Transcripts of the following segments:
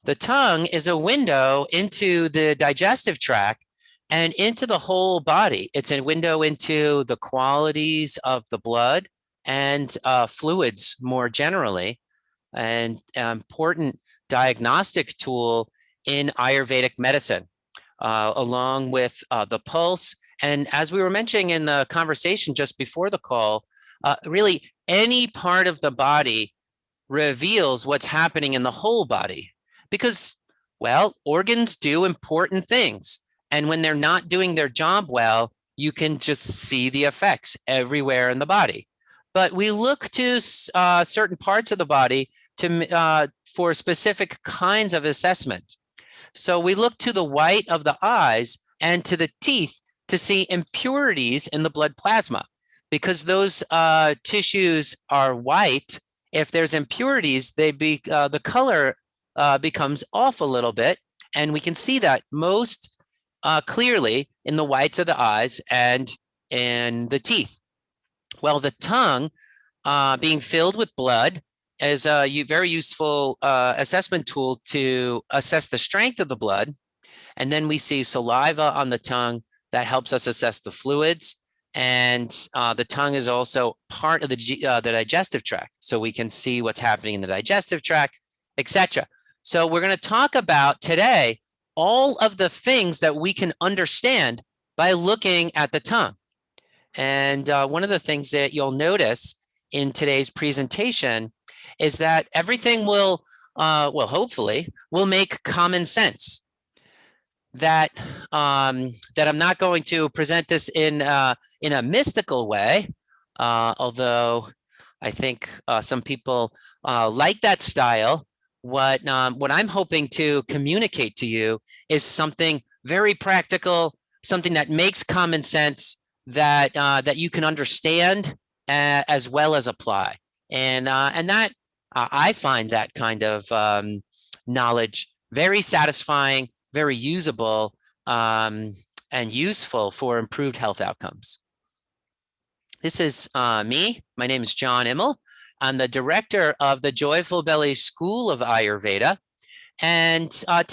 The tongue is a window into the digestive tract and into the whole body. It's a window into the qualities of the blood and fluids more generally, and an important diagnostic tool in Ayurvedic medicine, along with the pulse. And as we were mentioning in the conversation just before the call, really any part of the body reveals what's happening in the whole body because, well, organs do important things. And when they're not doing their job well, you can just see the effects everywhere in the body. But we look to certain parts of the body for specific kinds of assessment. So we look to the white of the eyes and to the teeth to see impurities in the blood plasma. Because those tissues are white, if there's impurities, the color becomes off a little bit. And we can see that most clearly in the whites of the eyes and in the teeth. Well, the tongue being filled with blood is a very useful assessment tool to assess the strength of the blood. And then we see saliva on the tongue that helps us assess the fluids. And the tongue is also part of the digestive tract. So we can see what's happening in the digestive tract, etc. So we're going to talk about today all of the things that we can understand by looking at the tongue. And one of the things that you'll notice in today's presentation is that everything will, hopefully, will make common sense. That I'm not going to present this in a mystical way, although I think some people like that style. What I'm hoping to communicate to you is something very practical, something that makes common sense, that you can understand as well as apply, and that I find that kind of knowledge very satisfying, very usable, and useful for improved health outcomes. This is me. My name is John Immel. I'm the director of the Joyful Belly School of Ayurveda. And I'm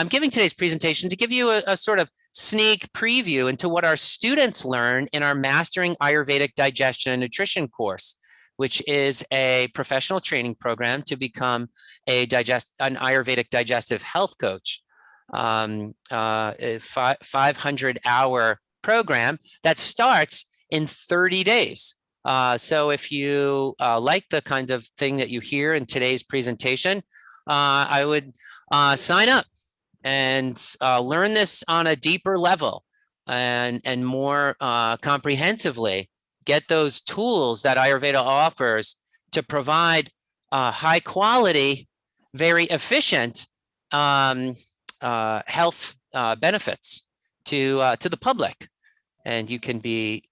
giving today's presentation to give you a sort of sneak preview into what our students learn in our Mastering Ayurvedic Digestion and Nutrition course, which is a professional training program to become an Ayurvedic digestive health coach. A 500-hour program that starts in 30 days. So if you like the kind of thing that you hear in today's presentation, I would sign up and learn this on a deeper level and more comprehensively. Get those tools that Ayurveda offers to provide high quality, very efficient health benefits to the public. And you can be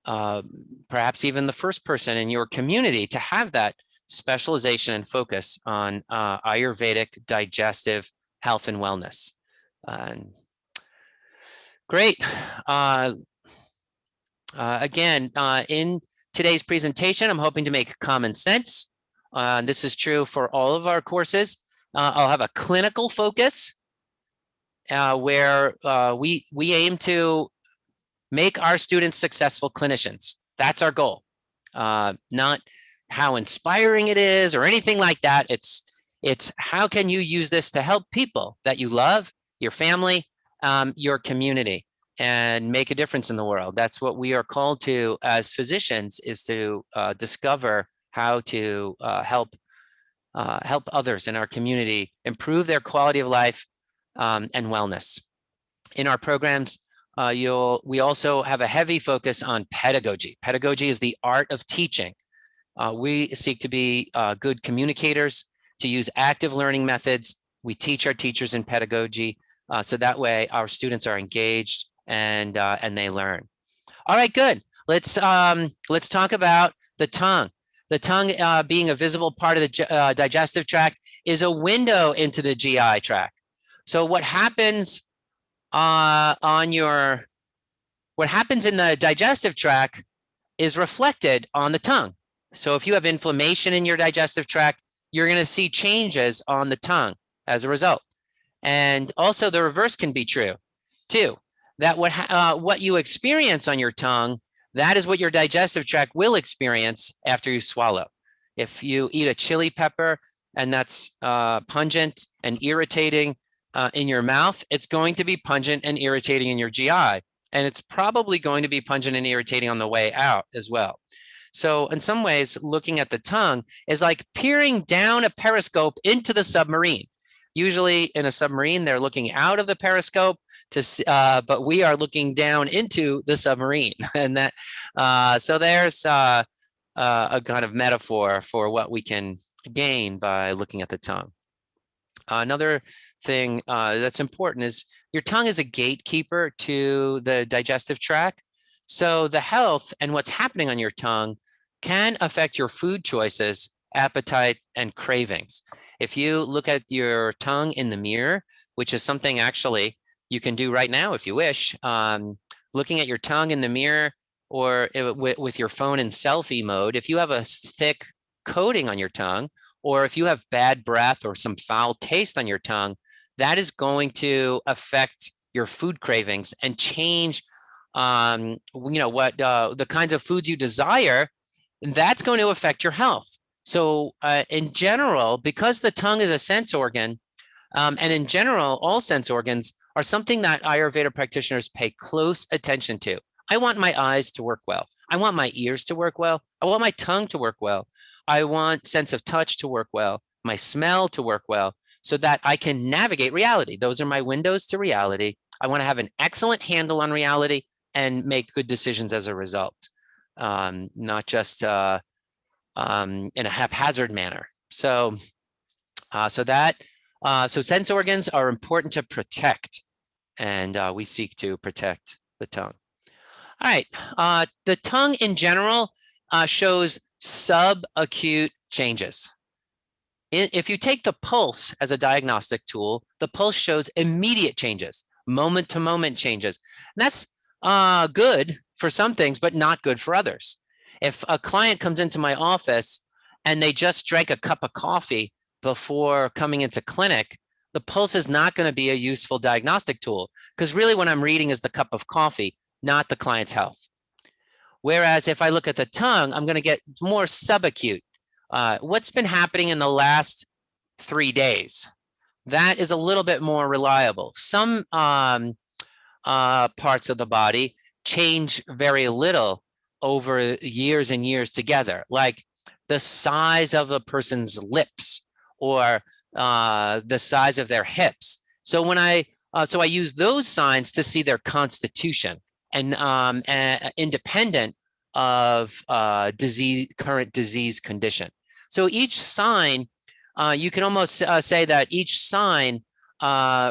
perhaps even the first person in your community to have that specialization and focus on Ayurvedic digestive health and wellness. Great. Again, in today's presentation, I'm hoping to make common sense. This is true for all of our courses. I'll have a clinical focus where we aim to make our students successful clinicians. That's our goal. Not how inspiring it is or anything like that. It's how can you use this to help people that you love, your family, your community, and make a difference in the world. That's what we are called to as physicians, is to discover how to help others in our community improve their quality of life and wellness. In our programs, we also have a heavy focus on pedagogy. Pedagogy is the art of teaching. We seek to be good communicators, to use active learning methods. We teach our teachers in pedagogy, so that way our students are engaged and they learn. All right, good. Let's talk about the tongue. The tongue, being a visible part of the digestive tract, is a window into the GI tract. So what happens what happens in the digestive tract is reflected on the tongue. So if you have inflammation in your digestive tract, you're going to see changes on the tongue as a result. And also the reverse can be true too, that what you experience on your tongue, that is what your digestive tract will experience after you swallow. If you eat a chili pepper and that's pungent and irritating in your mouth, it's going to be pungent and irritating in your GI. And it's probably going to be pungent and irritating on the way out as well. So in some ways, looking at the tongue is like peering down a periscope into the submarine. Usually in a submarine, they're looking out of the periscope but we are looking down into the submarine. And that, so there's a kind of metaphor for what we can gain by looking at the tongue. Another thing that's important is your tongue is a gatekeeper to the digestive tract. So the health and what's happening on your tongue can affect your food choices, appetite, and cravings. If you look at your tongue in the mirror, which is something actually you can do right now if you wish, looking at your tongue in the mirror or with your phone in selfie mode, if you have a thick coating on your tongue, or if you have bad breath or some foul taste on your tongue, that is going to affect your food cravings and change what the kinds of foods you desire. That's going to affect your health. So in general, because the tongue is a sense organ, and in general, all sense organs are something that Ayurveda practitioners pay close attention to. I want my eyes to work well. I want my ears to work well. I want my tongue to work well. I want sense of touch to work well, my smell to work well, so that I can navigate reality. Those are my windows to reality. I want to have an excellent handle on reality and make good decisions as a result, not just in a haphazard manner. So sense organs are important to protect, and we seek to protect the tongue. All right, the tongue in general shows subacute changes. If you take the pulse as a diagnostic tool, the pulse shows immediate changes, moment-to-moment changes. And that's good for some things, but not good for others. If a client comes into my office and they just drank a cup of coffee before coming into clinic, the pulse is not going to be a useful diagnostic tool, because really what I'm reading is the cup of coffee, not the client's health. Whereas if I look at the tongue, I'm going to get more subacute. What's been happening in the last 3 days? That is a little bit more reliable. Some parts of the body change very little over years and years together, like the size of a person's lips or the size of their hips. So when I use those signs to see their constitution, and independent of current disease condition. So each sign, you can almost say that each sign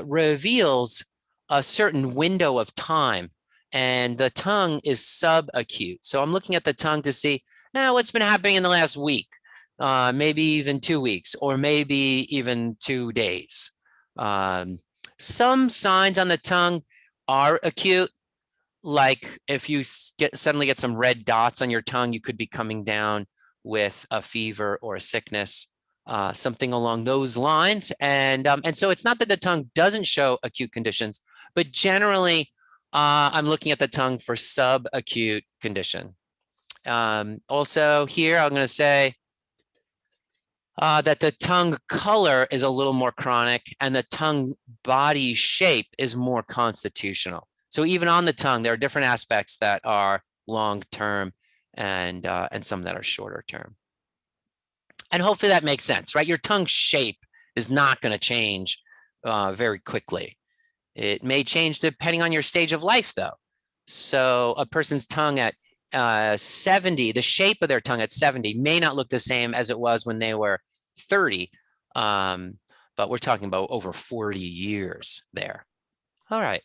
reveals a certain window of time, and the tongue is subacute. So I'm looking at the tongue to see what's been happening in the last week, maybe even 2 weeks, or maybe even 2 days. Some signs on the tongue are acute. Like if you suddenly get some red dots on your tongue, you could be coming down with a fever or a sickness, something along those lines. And so it's not that the tongue doesn't show acute conditions, but generally I'm looking at the tongue for subacute condition. Also here, I'm going to say that the tongue color is a little more chronic and the tongue body shape is more constitutional. So even on the tongue, there are different aspects that are long-term and some that are shorter term. And hopefully that makes sense, right? Your tongue shape is not going to change very quickly. It may change depending on your stage of life, though. So a person's tongue at 70, the shape of their tongue at 70 may not look the same as it was when they were 30, but we're talking about over 40 years there. All right.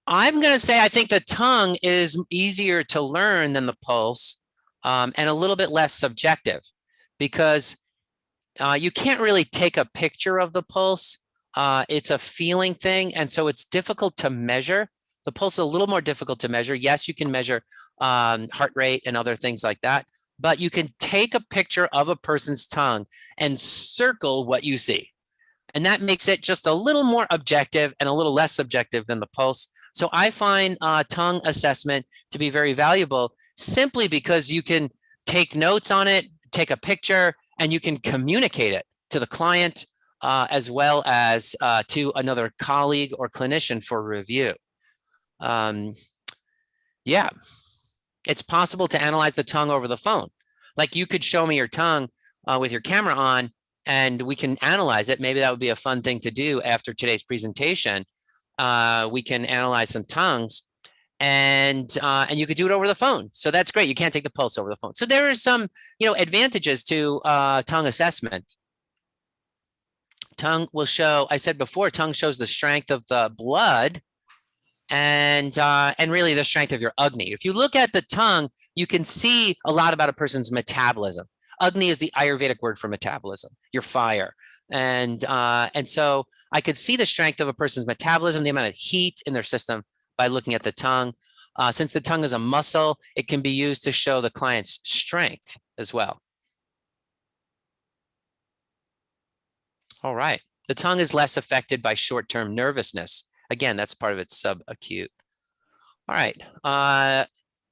I'm going to say I think the tongue is easier to learn than the pulse, and a little bit less subjective, because you can't really take a picture of the pulse. It's a feeling thing, and so it's difficult to measure. The pulse is a little more difficult to measure. Yes, you can measure heart rate and other things like that, but you can take a picture of a person's tongue and circle what you see. And that makes it just a little more objective and a little less subjective than the pulse. So I find tongue assessment to be very valuable simply because you can take notes on it, take a picture, and you can communicate it to the client as well as to another colleague or clinician for review. Yeah, it's possible to analyze the tongue over the phone. Like you could show me your tongue with your camera on, and we can analyze it. Maybe that would be a fun thing to do after today's presentation. We can analyze some tongues, and you could do it over the phone. So that's great. You can't take the pulse over the phone. So there are some, advantages to tongue assessment. Tongue will show, I said before, tongue shows the strength of the blood and really the strength of your Agni. If you look at the tongue, you can see a lot about a person's metabolism. Agni is the Ayurvedic word for metabolism, your fire. And so I could see the strength of a person's metabolism, the amount of heat in their system by looking at the tongue. Since the tongue is a muscle, it can be used to show the client's strength as well. All right. The tongue is less affected by short-term nervousness. Again, that's part of its subacute. All right.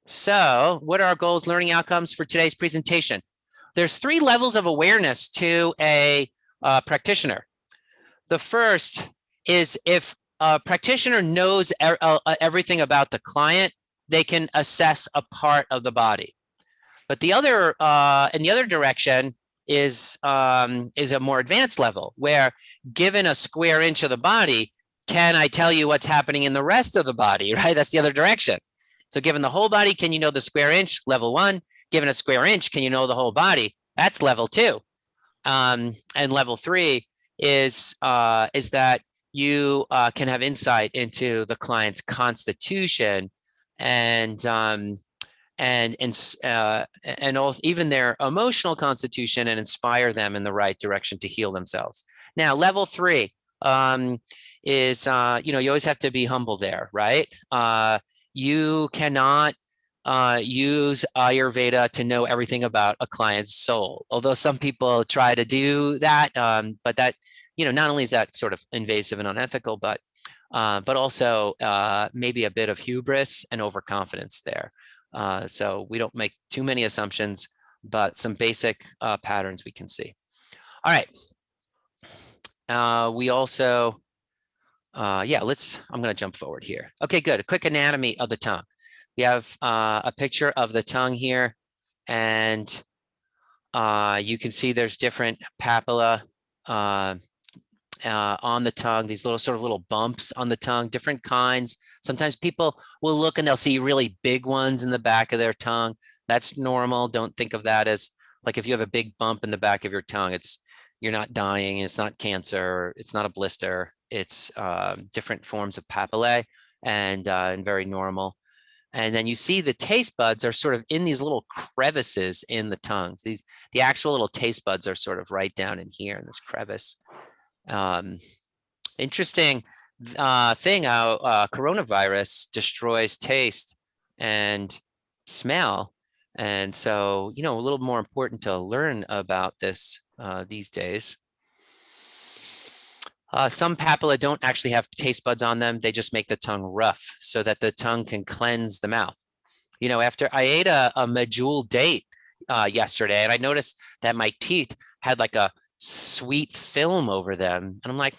So what are our goals, learning outcomes for today's presentation? There's 3 levels of awareness to a practitioner. The first is if a practitioner knows everything about the client, they can assess a part of the body. But the other, in the other direction, is a more advanced level where, given a square inch of the body, can I tell you what's happening in the rest of the body, right? That's the other direction. So given the whole body, can you know the square inch? Level 1. Given a square inch, can you know the whole body? That's level 2. And level 3 is that you can have insight into the client's constitution and also even their emotional constitution, and inspire them in the right direction to heal themselves. Now, level 3 is, you always have to be humble there, right? You cannot use Ayurveda to know everything about a client's soul, although some people try to do that. But that, not only is that sort of invasive and unethical, but also maybe a bit of hubris and overconfidence there. So we don't make too many assumptions, but some basic patterns we can see. All right. We also, I'm going to jump forward here. Okay, good. A quick anatomy of the tongue. We have a picture of the tongue here, and you can see there's different papilla on the tongue, these little bumps on the tongue, different kinds. Sometimes people will look and they'll see really big ones in the back of their tongue. That's normal. Don't think of that as like if you have a big bump in the back of your tongue, you're not dying. It's not cancer. It's not a blister. It's different forms of papillae and very normal. And then you see the taste buds are sort of in these little crevices in the tongues. The actual little taste buds are sort of right down in here in this crevice. Interesting thing how coronavirus destroys taste and smell. And so, a little more important to learn about this these days. Some papilla don't actually have taste buds on them. They just make the tongue rough so that the tongue can cleanse the mouth. After I ate a medjool date yesterday, and I noticed that my teeth had like a sweet film over them. And I'm like,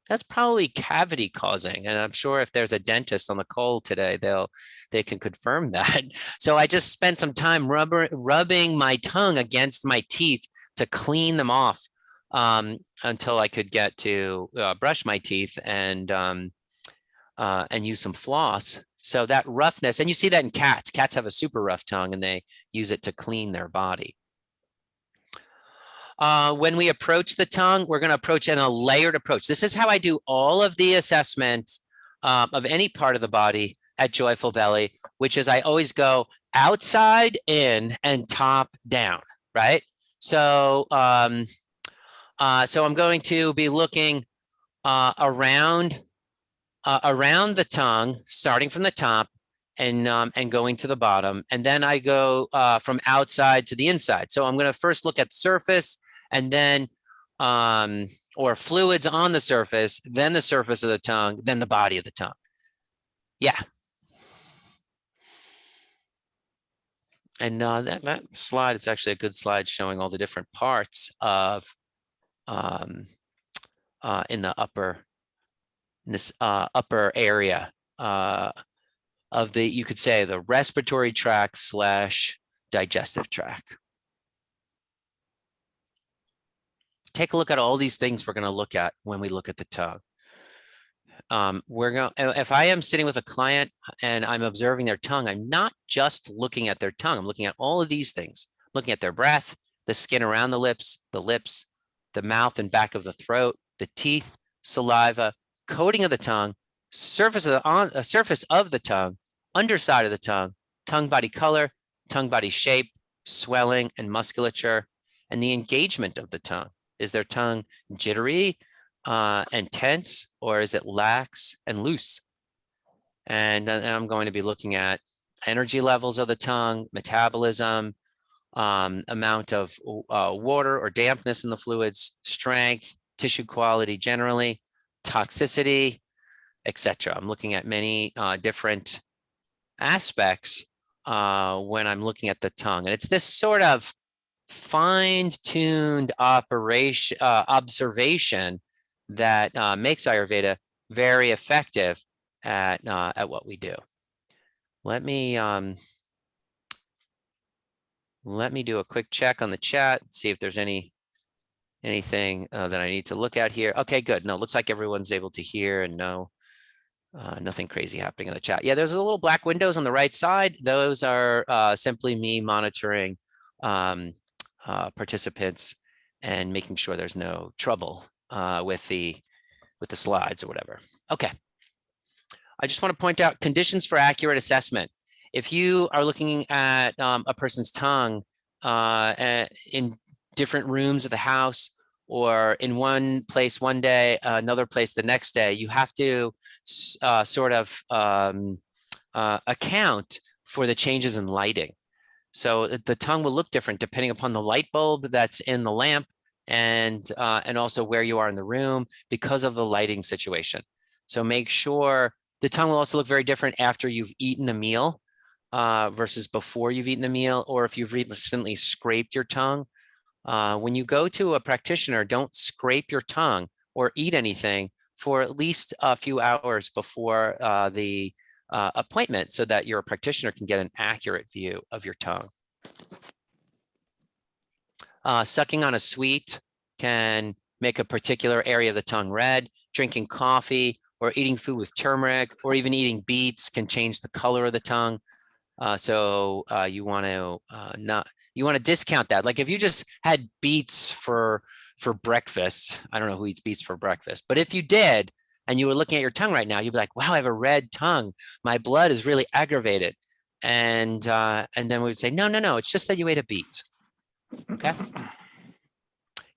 that's probably cavity causing. And I'm sure if there's a dentist on the call today, they can confirm that. So I just spent some time rubbing my tongue against my teeth to clean them off until I could get to brush my teeth and use some floss. So that roughness, and you see that in cats. Cats have a super rough tongue and they use it to clean their body. When we approach the tongue, we're going to approach in a layered approach. This is how I do all of the assessments of any part of the body at Joyful Belly, which is I always go outside in and top down, right? So, so I'm going to be looking around the tongue, starting from the top, and going to the bottom. And then I go from outside to the inside. So I'm going to first look at the surface and then or fluids on the surface, then the surface of the tongue, then the body of the tongue. Yeah. And that slide is actually a good slide showing all the different parts of in the upper area of the, you could say, the respiratory tract / digestive tract. Take a look at all these things we're going to look at when we look at the tongue. If I am sitting with a client and I'm observing their tongue, I'm not just looking at their tongue. I'm looking at all of these things, looking at their breath, the skin around the lips, the mouth and back of the throat, the teeth, saliva, coating of the tongue, surface of the tongue, underside of the tongue body color, tongue body shape, swelling and musculature, and the engagement of the tongue. Is their tongue jittery and tense, or is it lax and loose? And I'm going to be looking at energy levels of the tongue, metabolism, amount of water or dampness in the fluids, strength, tissue quality generally, toxicity, etc. I'm looking at many different aspects when I'm looking at the tongue. And it's this sort of fine-tuned observation that makes Ayurveda very effective at what we do. Let me do a quick check on the chat, see if there's anything that I need to look at here. Okay, good. No, looks like everyone's able to hear and know. Nothing crazy happening in the chat. Yeah, there's a little black windows on the right side. Those are simply me monitoring participants and making sure there's no trouble with the slides or whatever. Okay. I just want to point out conditions for accurate assessment. If you are looking at a person's tongue in different rooms of the house, or in one place one day, another place the next day, you have to sort of account for the changes in lighting. So the tongue will look different depending upon the light bulb that's in the lamp and also where you are in the room because of the lighting situation. So make sure the tongue will also look very different after you've eaten a meal versus before you've eaten a meal, or if you've recently scraped your tongue. When you go to a practitioner, don't scrape your tongue or eat anything for at least a few hours before the appointment so that your practitioner can get an accurate view of your tongue. Sucking on a sweet can make a particular area of the tongue red. Drinking coffee or eating food with turmeric or even eating beets can change the color of the tongue. So you want to discount that. Like if you just had beets for breakfast, I don't know who eats beets for breakfast, but if you did and you were looking at your tongue right now, you'd be like, wow, I have a red tongue. My blood is really aggravated. And then we would say, no, it's just that you ate a beet. Okay.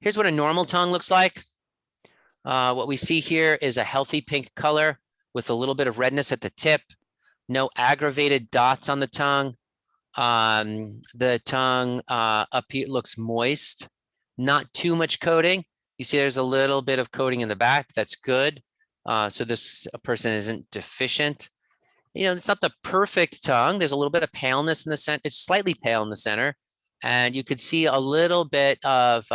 Here's what a normal tongue looks like. What we see here is a healthy pink color with a little bit of redness at the tip. No aggravated dots on the tongue. The tongue up here looks moist, not too much coating. You see there's a little bit of coating in the back. That's good. So this person isn't deficient. You know, it's not the perfect tongue. There's a little bit of paleness in the center. It's slightly pale in the center. And you could see a little bit of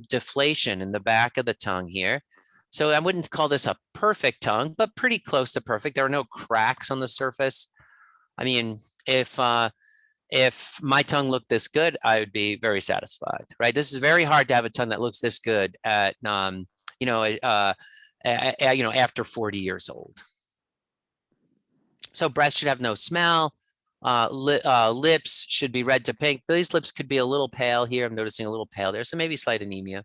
deflation in the back of the tongue here. So I wouldn't call this a perfect tongue, but pretty close to perfect. There are no cracks on the surface. I mean, if my tongue looked this good, I would be very satisfied, right? This is very hard to have a tongue that looks this good at, after 40 years old. So breath should have no smell. Lips should be red to pink. These lips could be a little pale here. I'm noticing a little pale there, so maybe slight anemia.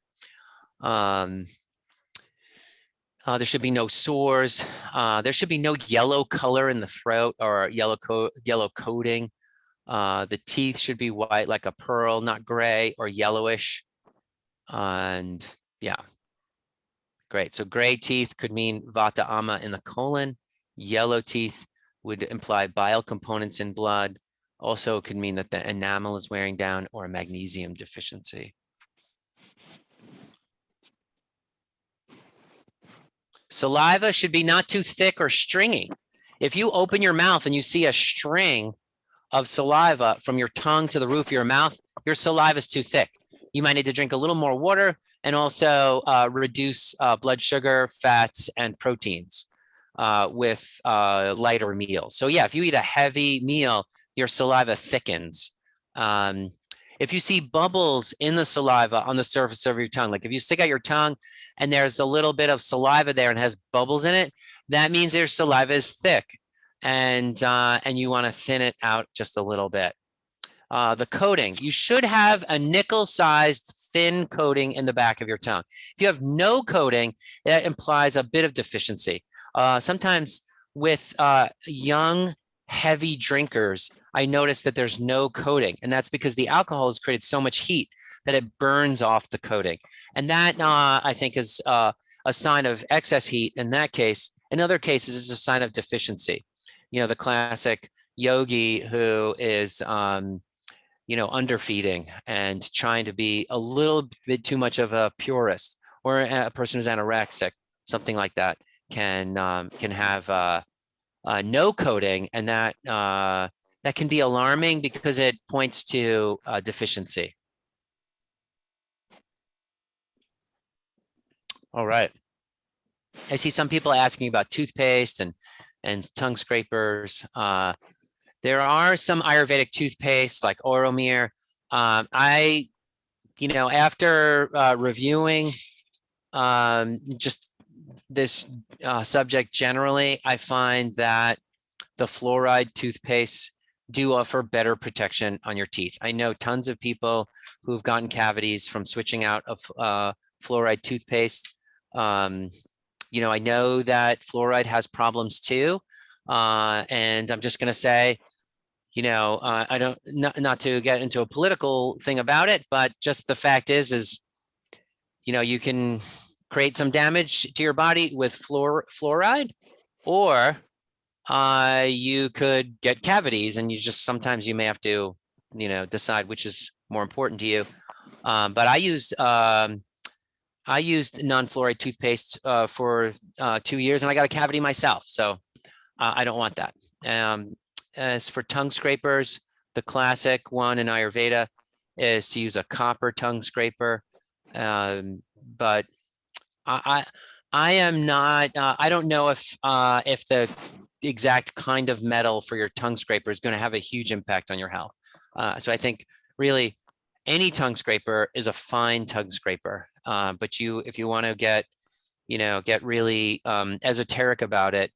There should be no sores. There should be no yellow color in the throat or yellow coating. The teeth should be white like a pearl, not gray or yellowish. And yeah, great. So gray teeth could mean Vata Amma in the colon. Yellow teeth would imply bile components in blood. Also, it could mean that the enamel is wearing down or a magnesium deficiency. Saliva should be not too thick or stringy. If you open your mouth and you see a string of saliva from your tongue to the roof of your mouth, your saliva is too thick. You might need to drink a little more water and also reduce blood sugar, fats, and proteins with lighter meals. So yeah, if you eat a heavy meal, your saliva thickens. If you see bubbles in the saliva on the surface of your tongue, like if you stick out your tongue and there's a little bit of saliva there and has bubbles in it, that means your saliva is thick, and you want to thin it out just a little bit. The coating, you should have a nickel-sized thin coating in the back of your tongue. If you have no coating, that implies a bit of deficiency. Sometimes with young, heavy drinkers, I notice that there's no coating, and that's because the alcohol has created so much heat that it burns off the coating. And that I think is a sign of excess heat in that case. In other cases, it's a sign of deficiency. You know, the classic yogi who is, you know, underfeeding and trying to be a little bit too much of a purist, or a person who's anorexic, something like that can have no coating, and that that can be alarming because it points to deficiency. All right. I see some people asking about toothpaste and tongue scrapers. There are some Ayurvedic toothpaste like Oromir. You know, after reviewing just this subject generally, I find that the fluoride toothpaste do offer better protection on your teeth. I know tons of people who've gotten cavities from switching out of fluoride toothpaste. You know, I know that fluoride has problems too. And I'm just going to say, you know, I don't, not to get into a political thing about it, but just the fact is, you know, you can create some damage to your body with fluoride, or you could get cavities, and you just, sometimes you may have to, you know, decide which is more important to you. But I used non-fluoride toothpaste for 2 years, and I got a cavity myself. So I don't want that. As for tongue scrapers, the classic one in Ayurveda is to use a copper tongue scraper. But I am not, I don't know if the exact kind of metal for your tongue scraper is going to have a huge impact on your health. So I think really any tongue scraper is a fine tongue scraper. But if you want to get, you know, get really esoteric about it,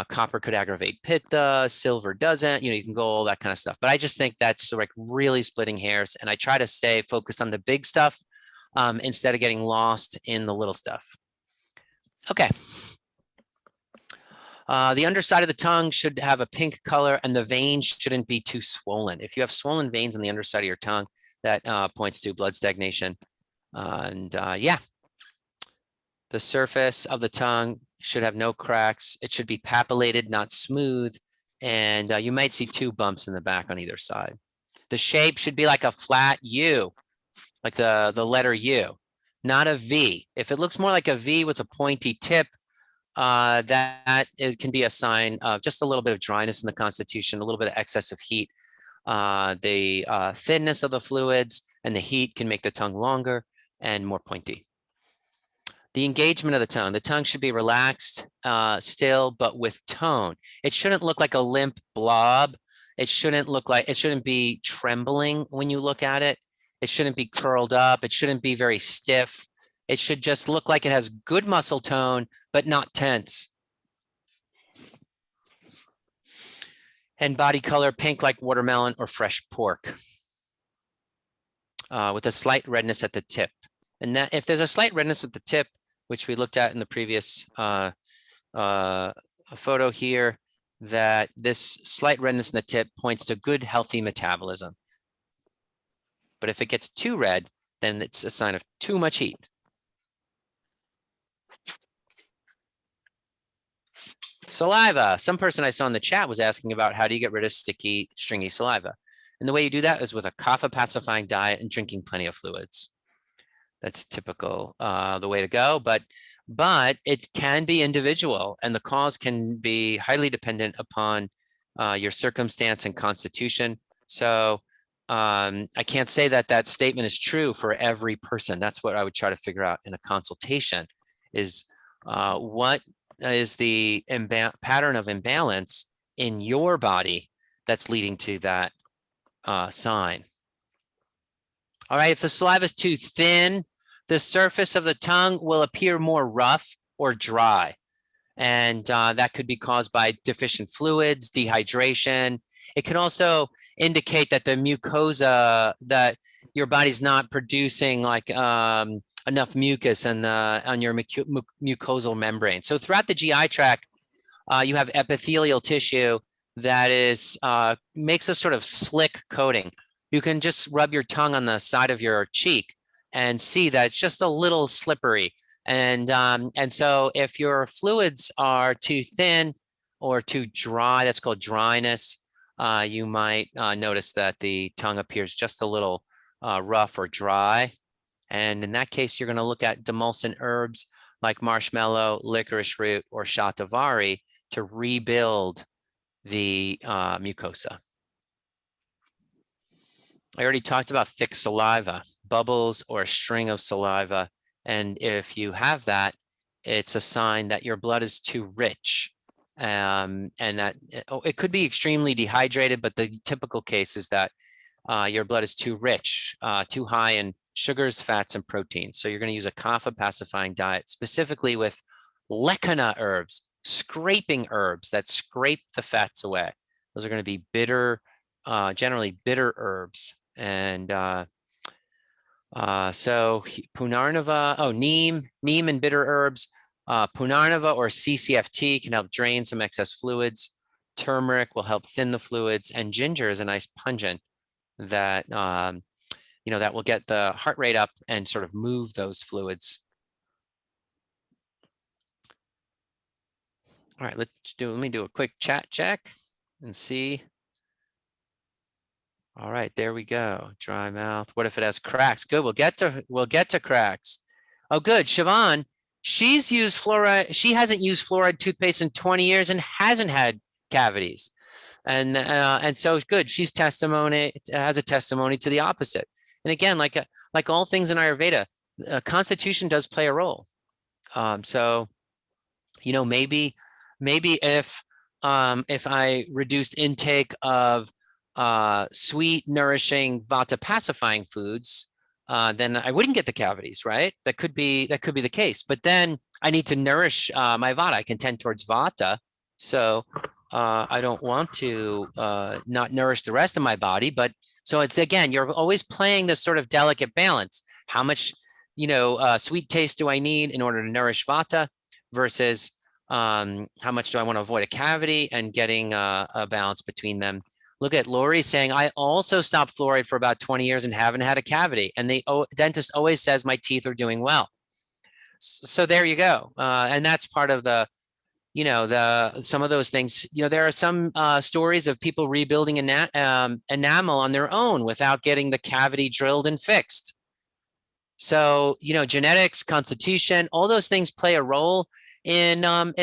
copper could aggravate pitta, silver doesn't, you know, you can go all that kind of stuff. But I just think that's like really splitting hairs, and I try to stay focused on the big stuff instead of getting lost in the little stuff. Okay. The underside of the tongue should have a pink color, and the veins shouldn't be too swollen. If you have swollen veins on the underside of your tongue, that points to blood stagnation. Yeah, the surface of the tongue should have no cracks. It should be papillated, not smooth. And you might see 2 bumps in the back on either side. The shape should be like a flat U, like the letter U, not a V. If it looks more like a V with a pointy tip, that it can be a sign of just a little bit of dryness in the constitution, a little bit of excessive heat. The thinness of the fluids and the heat can make the tongue longer and more pointy. The engagement of the tongue should be relaxed, still, but with tone. It shouldn't look like a limp blob. It shouldn't be trembling when you look at it. It shouldn't be curled up. It shouldn't be very stiff. It should just look like it has good muscle tone, but not tense. And body color, pink like watermelon or fresh pork, with a slight redness at the tip. And that, if there's a slight redness at the tip, which we looked at in the previous photo here, that this slight redness in the tip points to good, healthy metabolism. But if it gets too red, then it's a sign of too much heat. Saliva. Some person I saw in the chat was asking about how do you get rid of sticky, stringy saliva? And the way you do that is with a kapha pacifying diet and drinking plenty of fluids. That's typical, the way to go, but it can be individual, and the cause can be highly dependent upon your circumstance and constitution. So I can't say that that statement is true for every person. That's what I would try to figure out in a consultation is what is the pattern of imbalance in your body that's leading to that sign. All right, if the saliva is too thin, the surface of the tongue will appear more rough or dry. And that could be caused by deficient fluids, dehydration. It can also indicate that the mucosa, that your body's not producing like enough mucus on your mucosal membrane. So throughout the GI tract, you have epithelial tissue that is makes a sort of slick coating. You can just rub your tongue on the side of your cheek and see that it's just a little slippery. And so if your fluids are too thin or too dry, that's called dryness, you might notice that the tongue appears just a little rough or dry. And in that case, you're going to look at demulcent herbs like marshmallow, licorice root, or shatavari to rebuild the mucosa. I already talked about thick saliva, bubbles or a string of saliva. And if you have that, it's a sign that your blood is too rich. And that it could be extremely dehydrated, but the typical case is that your blood is too rich, too high in sugars, fats, and proteins. So you're going to use a kapha pacifying diet, specifically with lekana herbs, scraping herbs that scrape the fats away. Those are going to be bitter, generally bitter herbs. And so Punarnava, neem and bitter herbs, Punarnava or CCFT can help drain some excess fluids. Turmeric will help thin the fluids, and ginger is a nice pungent that that will get the heart rate up and sort of move those fluids. All right, let me do a quick chat check and see. All right, there we go. Dry mouth. What if it has cracks? Good. We'll get to cracks. Oh, good. Siobhan, she's used fluoride. She hasn't used fluoride toothpaste in 20 years and hasn't had cavities. And so good. She's has a testimony to the opposite. And again, like all things in Ayurveda, constitution does play a role. So, maybe if I reduced intake of sweet, nourishing, vata pacifying foods, then I wouldn't get the cavities, right? That could be the case. But then I need to nourish my vata. I can tend towards vata, so I don't want to not nourish the rest of my body. But so it's again, you're always playing this sort of delicate balance. How much, sweet taste do I need in order to nourish vata versus how much do I want to avoid a cavity, and getting a balance between them. Look at Lori saying, I also stopped fluoride for about 20 years and haven't had a cavity. And the dentist always says my teeth are doing well. So there you go. And that's part of the, some of those things. There are some stories of people rebuilding enamel on their own without getting the cavity drilled and fixed. So, genetics, constitution, all those things play a role in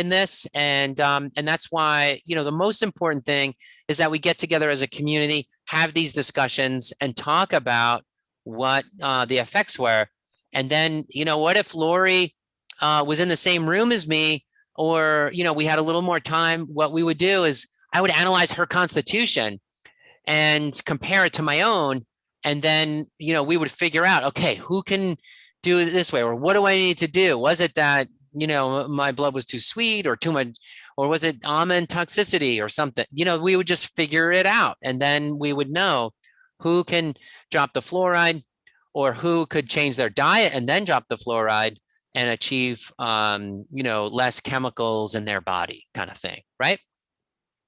this, and that's why the most important thing is that we get together as a community, have these discussions, and talk about what the effects were. And then what if Lori was in the same room as me, or we had a little more time? What we would do is I would analyze her constitution and compare it to my own, and then we would figure out, okay, who can do it this way, or what do I need to do? Was it that my blood was too sweet or too much, or was it almond toxicity or something? We would just figure it out, and then we would know who can drop the fluoride, or who could change their diet and then drop the fluoride and achieve, less chemicals in their body, kind of thing, right?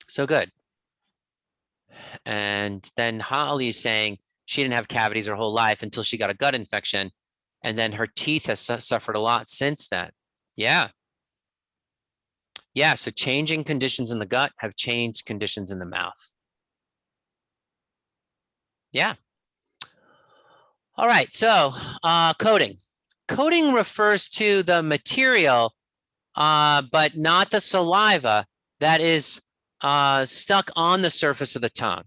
So good. And then Holly's saying she didn't have cavities her whole life until she got a gut infection, and then her teeth has suffered a lot since then. Yeah. Yeah, so changing conditions in the gut have changed conditions in the mouth. Yeah. All right, so coating. Coating refers to the material, but not the saliva that is stuck on the surface of the tongue.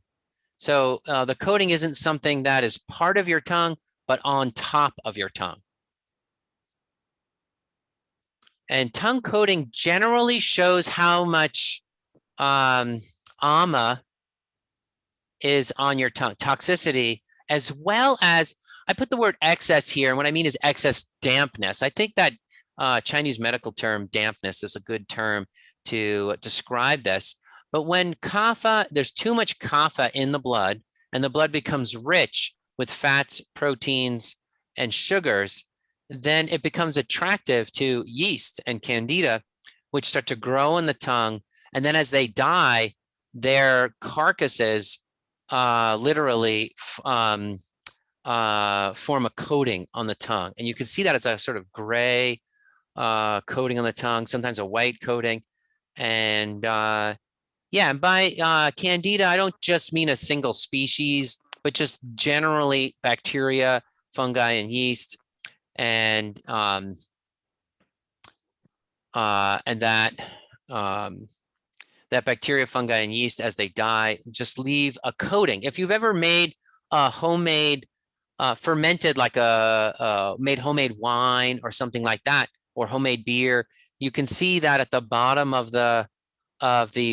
So the coating isn't something that is part of your tongue, but on top of your tongue. And tongue coating generally shows how much ama is on your tongue, toxicity, as well as, I put the word excess here, and what I mean is excess dampness. I think that Chinese medical term dampness is a good term to describe this. But when kapha, there's too much kapha in the blood, and the blood becomes rich with fats, proteins, and sugars, then it becomes attractive to yeast and candida, which start to grow in the tongue. And then as they die, their carcasses literally form a coating on the tongue. And you can see that as a sort of gray coating on the tongue, sometimes a white coating. And yeah, and by candida, I don't just mean a single species, but just generally bacteria, fungi, and yeast. And that bacteria, fungi, and yeast, as they die, just leave a coating. If you've ever made a homemade fermented, like made homemade wine or something like that, or homemade beer, you can see that at the bottom of the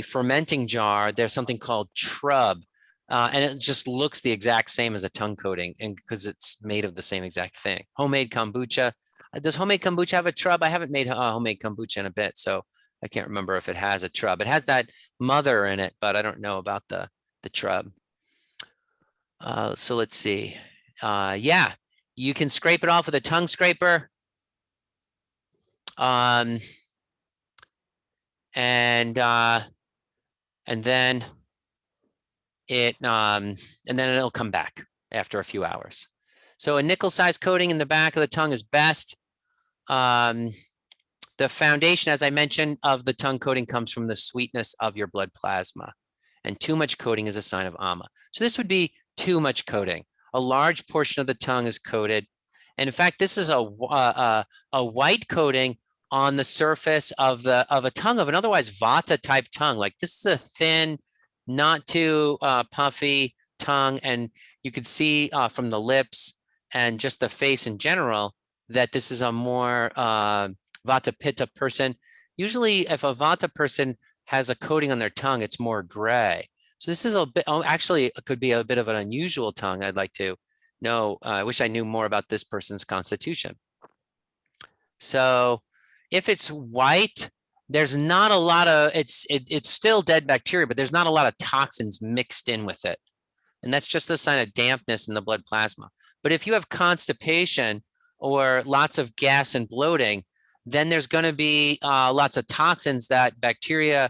fermenting jar, there's something called trub. And it just looks the exact same as a tongue coating, and because it's made of the same exact thing. Homemade kombucha. Does homemade kombucha have a trub? I haven't made homemade kombucha in a bit, so I can't remember if it has a trub. It has that mother in it, but I don't know about the trub. So let's see. Yeah, you can scrape it off with a tongue scraper. And then it'll come back after a few hours. So a nickel-sized coating in the back of the tongue is best. The foundation, as I mentioned, of the tongue coating comes from the sweetness of your blood plasma, and too much coating is a sign of ama. So this would be too much coating. A large portion of the tongue is coated, and in fact, this is a white coating on the surface of a tongue of an otherwise vata type tongue. Like this is a thin, not too puffy tongue, and you could see from the lips and just the face in general that this is a more Vata Pitta person. Usually if a Vata person has a coating on their tongue, it's more gray. So this is a bit, actually it could be a bit of an unusual tongue. I'd like to know, I wish I knew more about this person's constitution. So if it's white, there's not a lot of, it's still dead bacteria, but there's not a lot of toxins mixed in with it. And that's just a sign of dampness in the blood plasma. But if you have constipation or lots of gas and bloating, then there's going to be lots of toxins that bacteria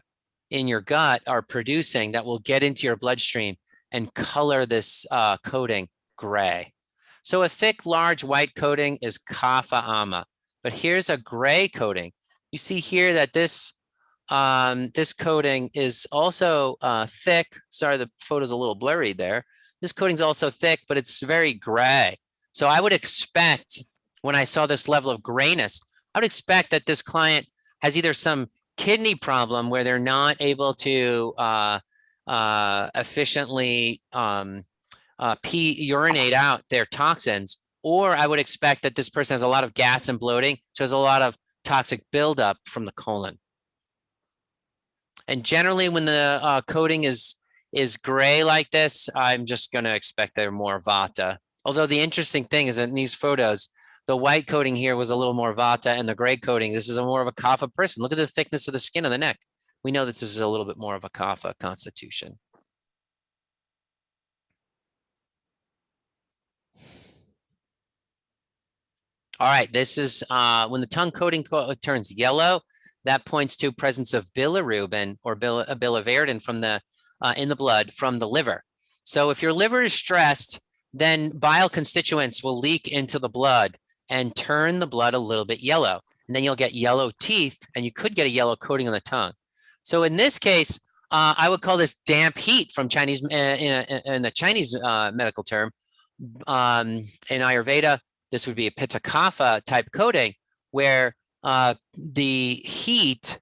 in your gut are producing that will get into your bloodstream and color this coating gray. So a thick, large white coating is kapha ama, but here's a gray coating. You see here that this coating is also thick. Sorry, the photo's a little blurry there. This coating's also thick, but it's very gray. So I would expect, when I saw this level of grayness, I would expect that this client has either some kidney problem where they're not able to efficiently urinate out their toxins, or I would expect that this person has a lot of gas and bloating, so there's a lot of toxic buildup from the colon. And generally, when the coating is gray like this, I'm just going to expect they're more vata. Although the interesting thing is that in these photos, the white coating here was a little more vata, and the gray coating, this is a more of a kapha person. Look at the thickness of the skin of the neck. We know that this is a little bit more of a kapha constitution. All right, this is when the tongue coating turns yellow, that points to presence of bilirubin or biliverdin from the in the blood from the liver. So if your liver is stressed, then bile constituents will leak into the blood and turn the blood a little bit yellow. and then you'll get yellow teeth, and you could get a yellow coating on the tongue. So in this case, I would call this damp heat from Chinese in the Chinese medical term. In Ayurveda, this would be a Pitta Kapha type coating, where the heat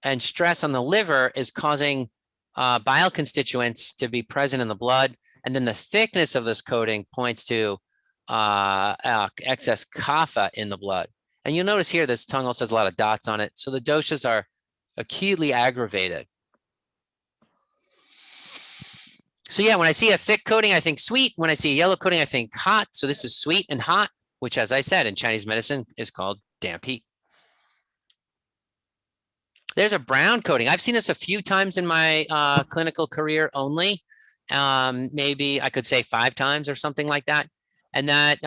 and stress on the liver is causing bile constituents to be present in the blood, and then the thickness of this coating points to excess kapha in the blood. And you'll notice here this tongue also has a lot of dots on it, so the doshas are acutely aggravated. So yeah, when I see a thick coating, I think sweet. When I see a yellow coating, I think hot. So this is sweet and hot, which, as I said, in Chinese medicine is called damp heat. There's a brown coating. I've seen this a few times in my clinical career only. Maybe I could say 5 times or something like that. And that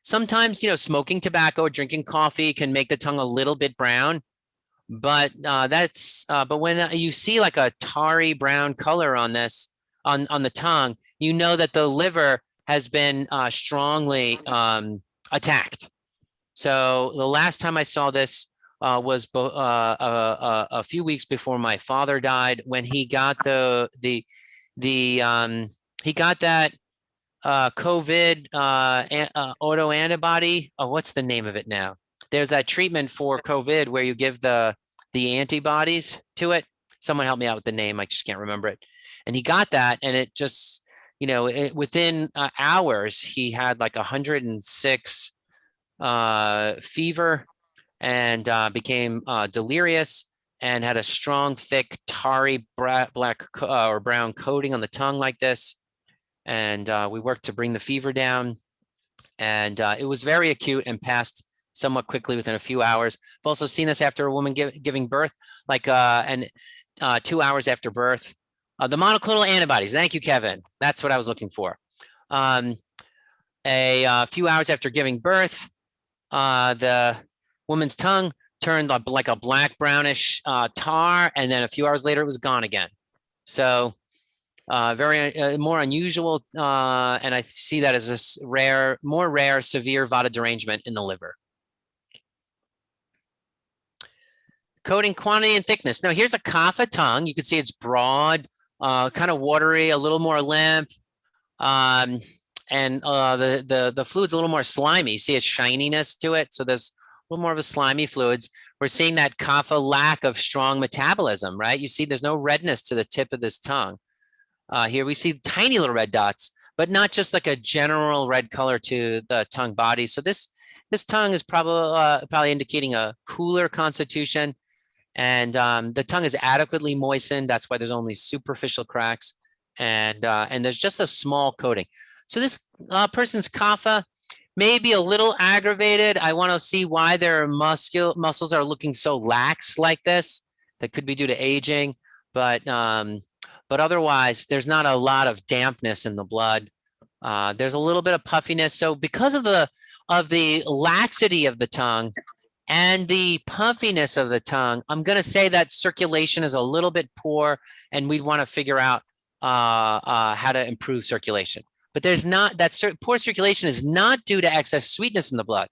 sometimes, smoking tobacco or drinking coffee can make the tongue a little bit brown. But but when you see like a tarry brown color on this, on the tongue, you know that the liver has been strongly attacked. So the last time I saw this was a few weeks before my father died, when he got he got that COVID autoantibody. Oh, what's the name of it now? There's that treatment for COVID where you give the antibodies to it. Someone help me out with the name. I just can't remember it. And he got that, and it just, within hours, he had like 106 fever, and became delirious, and had a strong, thick, tarry black or brown coating on the tongue like this. And we worked to bring the fever down, and it was very acute and passed somewhat quickly within a few hours. I've also seen this after a woman giving birth, like 2 hours after birth. The monoclonal antibodies. Thank you, Kevin. That's what I was looking for. A few hours after giving birth, the woman's tongue turned like a black brownish tar, and then a few hours later it was gone again. So very more unusual, and I see that as a more rare severe vata derangement in the liver. Coating quantity and thickness. Now here's a kapha tongue. You can see it's broad, kind of watery, a little more limp, and the fluid's a little more slimy. You see a shininess to it, so there's a little more of a slimy fluids. We're seeing that kapha lack of strong metabolism, right? You see there's no redness to the tip of this tongue. Here we see tiny little red dots, but not just like a general red color to the tongue body. So this tongue is probably indicating a cooler constitution, and the tongue is adequately moistened. That's why there's only superficial cracks, and there's just a small coating. So this person's kapha may be a little aggravated. I want to see why their muscles are looking so lax like this. That could be due to aging, but otherwise, there's not a lot of dampness in the blood. There's a little bit of puffiness. So because of the laxity of the tongue and the puffiness of the tongue, I'm going to say that circulation is a little bit poor, and we'd want to figure out how to improve circulation. But there's not that poor circulation is not due to excess sweetness in the blood.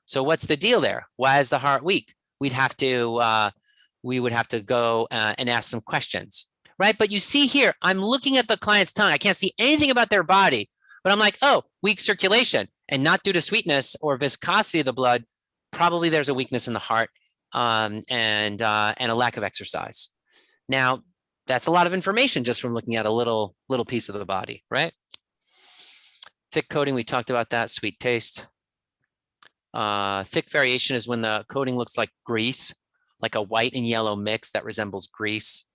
So what's the deal there? Why is the heart weak? We would have to go and ask some questions. Right. But you see here, I'm looking at the client's tongue. I can't see anything about their body, but I'm like, oh, weak circulation, and not due to sweetness or viscosity of the blood. Probably there's a weakness in the heart and a lack of exercise. Now, that's a lot of information just from looking at a little piece of the body, right? Thick coating, we talked about that. Sweet taste. Thick variation is when the coating looks like grease, like a white and yellow mix that resembles grease.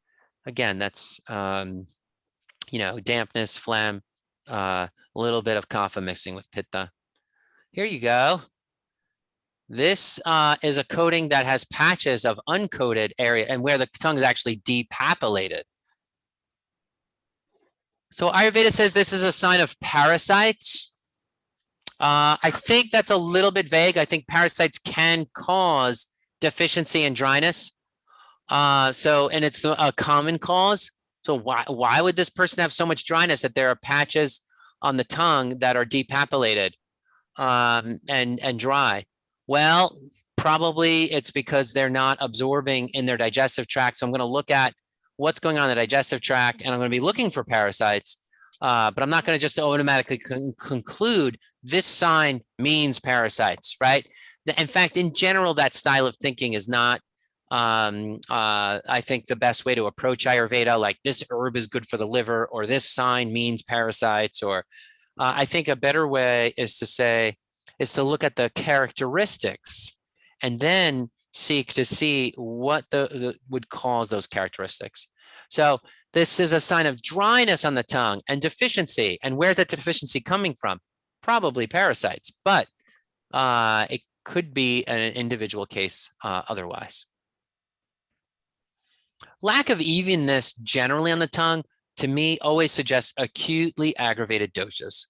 Again, that's, dampness, phlegm, a little bit of kapha mixing with pitta. Here you go. This is a coating that has patches of uncoated area and where the tongue is actually depapillated. So Ayurveda says this is a sign of parasites. I think that's a little bit vague. I think parasites can cause deficiency and dryness. And it's a common cause. So why would this person have so much dryness that there are patches on the tongue that are depapillated and dry? Well, Probably it's because they're not absorbing in their digestive tract. So I'm going to look at what's going on in the digestive tract, and I'm going to be looking for parasites. But I'm not going to just automatically conclude this sign means parasites, right? In fact, in general, that style of thinking is not, I think, the best way to approach Ayurveda. Like, this herb is good for the liver, or this sign means parasites, or I think a better way is to look at the characteristics and then seek to see what would cause those characteristics. So this is a sign of dryness on the tongue and deficiency. And where's that deficiency coming from? Probably parasites, but it could be an individual case otherwise. Lack of evenness generally on the tongue, to me, always suggests acutely aggravated doshas.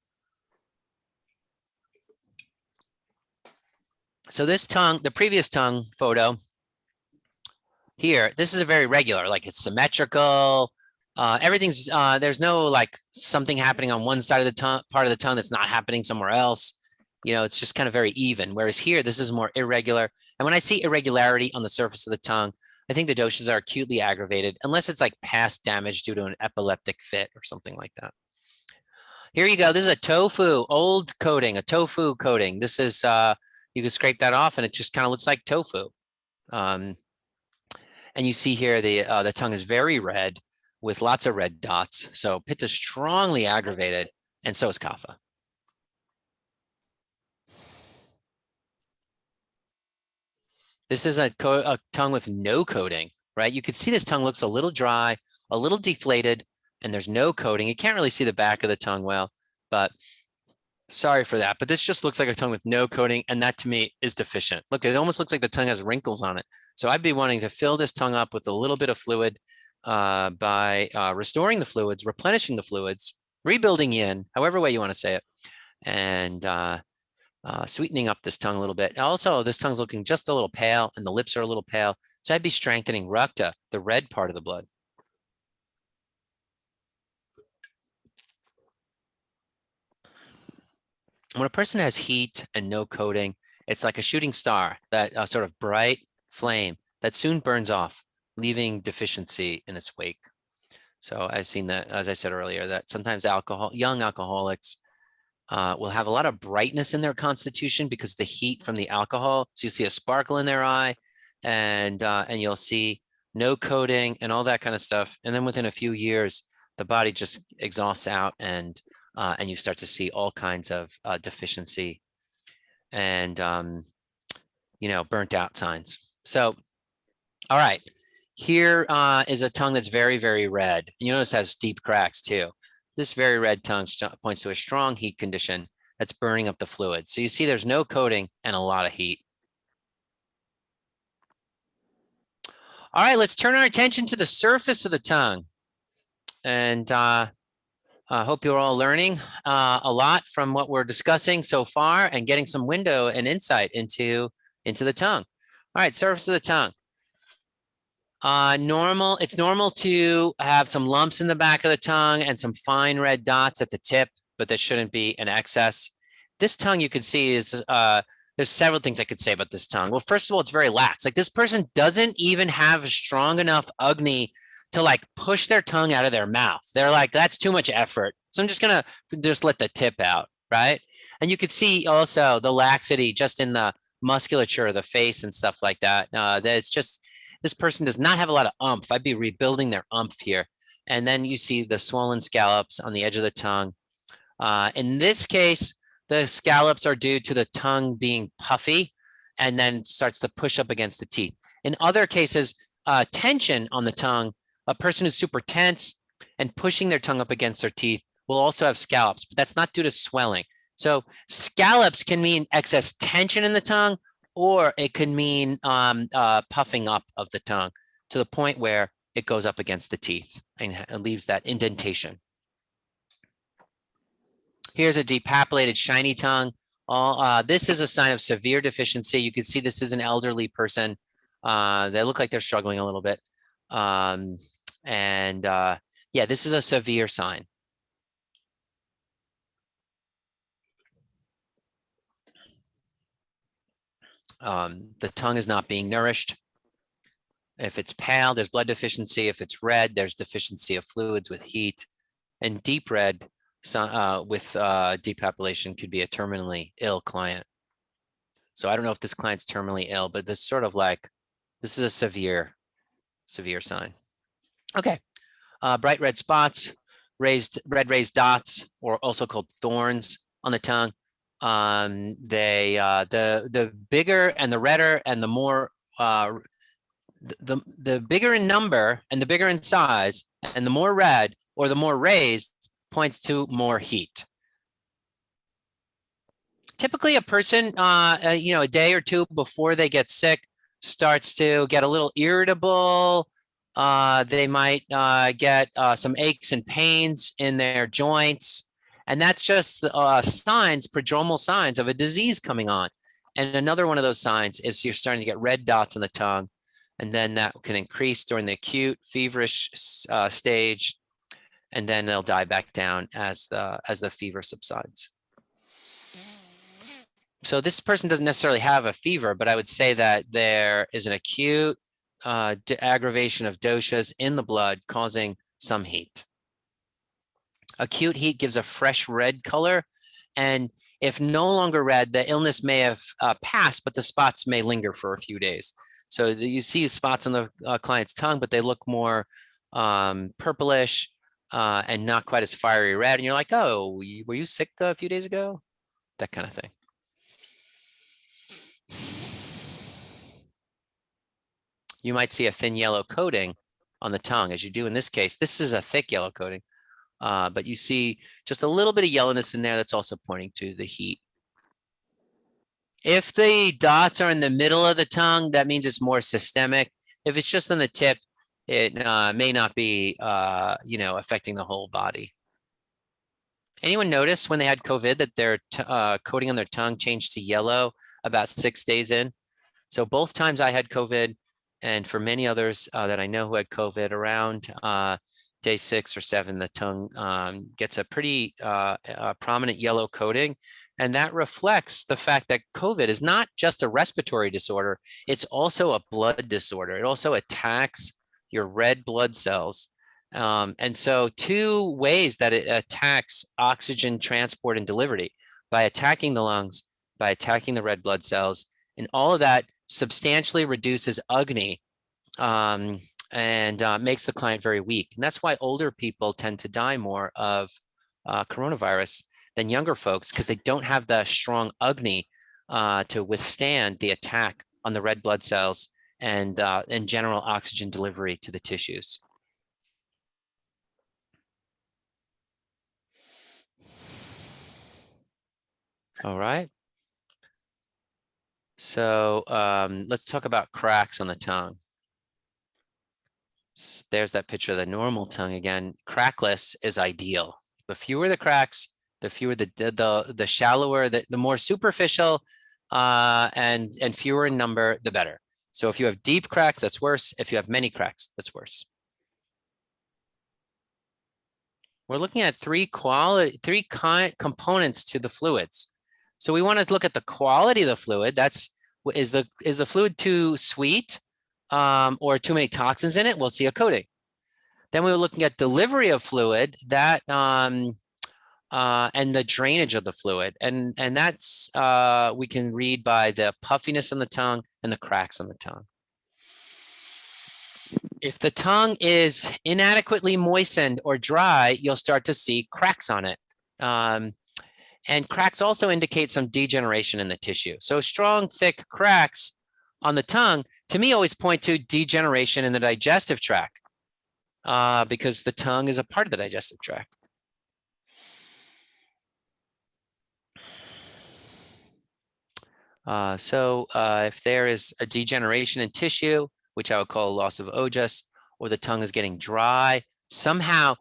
So this tongue, the previous tongue photo here, this is a very regular, like it's symmetrical. Everything's, there's no like something happening on one side of the tongue, part of the tongue that's not happening somewhere else. You know, it's just kind of very even. Whereas here, this is more irregular. And when I see irregularity on the surface of the tongue, I think the doshas are acutely aggravated, unless it's like past damage due to an epileptic fit or something like that. Here you go. This is a tofu, old coating, a tofu coating. This is, you can scrape that off and it just kind of looks like tofu. And you see here the tongue is very red with lots of red dots. So Pitta is strongly aggravated, and so is Kapha. This is a tongue with no coating, right? You can see this tongue looks a little dry, a little deflated, and there's no coating. You can't really see the back of the tongue well, but sorry for that. But this just looks like a tongue with no coating, and that to me is deficient. Look, it almost looks like the tongue has wrinkles on it. So I'd be wanting to fill this tongue up with a little bit of fluid by restoring the fluids, replenishing the fluids, rebuilding yin, however way you want to say it, and sweetening up this tongue a little bit. Also, this tongue's looking just a little pale, and the lips are a little pale. So I'd be strengthening Rakta, the red part of the blood. When a person has heat and no coating, it's like a shooting star, that sort of bright flame that soon burns off, leaving deficiency in its wake. So I've seen that, as I said earlier, that sometimes young alcoholics will have a lot of brightness in their constitution because the heat from the alcohol. So you see a sparkle in their eye, and you'll see no coating and all that kind of stuff. And then within a few years, the body just exhausts out, and you start to see all kinds of deficiency and burnt out signs. So, all right, here is a tongue that's very, very red. You notice it has deep cracks too. This very red tongue points to a strong heat condition that's burning up the fluid. So you see there's no coating and a lot of heat. All right, let's turn our attention to the surface of the tongue. And I hope you're all learning a lot from what we're discussing so far and getting some window and insight into the tongue. All right, surface of the tongue. It's normal to have some lumps in the back of the tongue and some fine red dots at the tip, but that shouldn't be an excess. This tongue, you can see, is there's several things I could say about this tongue. Well, first of all, it's very lax. Like, this person doesn't even have a strong enough agni to like push their tongue out of their mouth. They're like, that's too much effort. So I'm just gonna let the tip out, right? And you could see also the laxity just in the musculature of the face and stuff like that. That it's just, this person does not have a lot of oomph. I'd be rebuilding their oomph here. And then you see the swollen scallops on the edge of the tongue. In this case, the scallops are due to the tongue being puffy and then starts to push up against the teeth. In other cases, tension on the tongue, a person who's super tense and pushing their tongue up against their teeth will also have scallops, but that's not due to swelling. So scallops can mean excess tension in the tongue, or it could mean puffing up of the tongue to the point where it goes up against the teeth and leaves that indentation. Here's a depapillated, shiny tongue. This is a sign of severe deficiency. You can see this is an elderly person. They look like they're struggling a little bit. Yeah, this is a severe sign. The tongue is not being nourished. If it's pale, there's blood deficiency. If it's red, there's deficiency of fluids with heat. And deep red with depapillation could be a terminally ill client. So I don't know if this client's terminally ill, but this sort of like, this is a severe sign. Okay, bright red spots, raised dots, or also called thorns on the tongue. The bigger and the redder and the more the bigger in number and the bigger in size and the more red or the more raised points to more heat. Typically a person, a day or two before they get sick starts to get a little irritable. They might get some aches and pains in their joints. And that's just prodromal signs of a disease coming on. And another one of those signs is you're starting to get red dots on the tongue. And then that can increase during the acute feverish stage. And then they'll die back down as the fever subsides. So this person doesn't necessarily have a fever, but I would say that there is an acute aggravation of doshas in the blood causing some heat. Acute heat gives a fresh red color. And if no longer red, the illness may have passed, but the spots may linger for a few days. So you see spots on the client's tongue, but they look more purplish and not quite as fiery red. And you're like, oh, were you sick a few days ago? That kind of thing. You might see a thin yellow coating on the tongue, as you do in this case. This is a thick yellow coating, but you see just a little bit of yellowness in there that's also pointing to the heat. If the dots are in the middle of the tongue, that means it's more systemic. If it's just on the tip, it may not be, affecting the whole body. Anyone notice when they had COVID that their coating on their tongue changed to yellow about 6 days in? So both times I had COVID, and for many others that I know who had COVID, around day 6 or 7, the tongue gets a pretty prominent yellow coating. And that reflects the fact that COVID is not just a respiratory disorder, it's also a blood disorder. It also attacks your red blood cells. And so 2 ways that it attacks oxygen transport and delivery: by attacking the lungs, by attacking the red blood cells, and all of that substantially reduces Agni and makes the client very weak. And that's why older people tend to die more of coronavirus than younger folks, because they don't have the strong Agni to withstand the attack on the red blood cells and general oxygen delivery to the tissues. All right. So let's talk about cracks on the tongue. There's that picture of the normal tongue again. Crackless is ideal. The fewer the cracks, the fewer the shallower, the more superficial and fewer in number, the better. So if you have deep cracks, that's worse. If you have many cracks, that's worse. We're looking at three components to the fluids. So we want to look at the quality of the fluid. Is the fluid too sweet or too many toxins in it? We'll see a coating. Then we were looking at delivery of fluid, that and the drainage of the fluid, and that's we can read by the puffiness on the tongue and the cracks on the tongue. If the tongue is inadequately moistened or dry, you'll start to see cracks on it. And cracks also indicate some degeneration in the tissue. So strong, thick cracks on the tongue, to me, always point to degeneration in the digestive tract because the tongue is a part of the digestive tract. If there is a degeneration in tissue, which I would call a loss of ojas, or the tongue is getting dry, somehow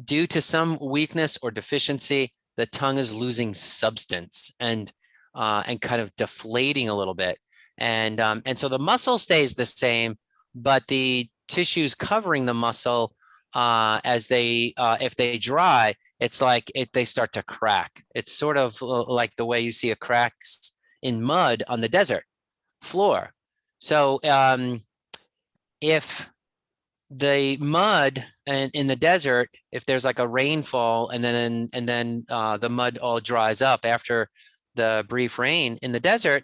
due to some weakness or deficiency, the tongue is losing substance and kind of deflating a little bit. And so the muscle stays the same, but the tissues covering the muscle, if they dry, it's like they start to crack. It's sort of like the way you see a cracks in mud on the desert floor. So if the mud and in the desert, if there's like a rainfall and then the mud all dries up after the brief rain in the desert,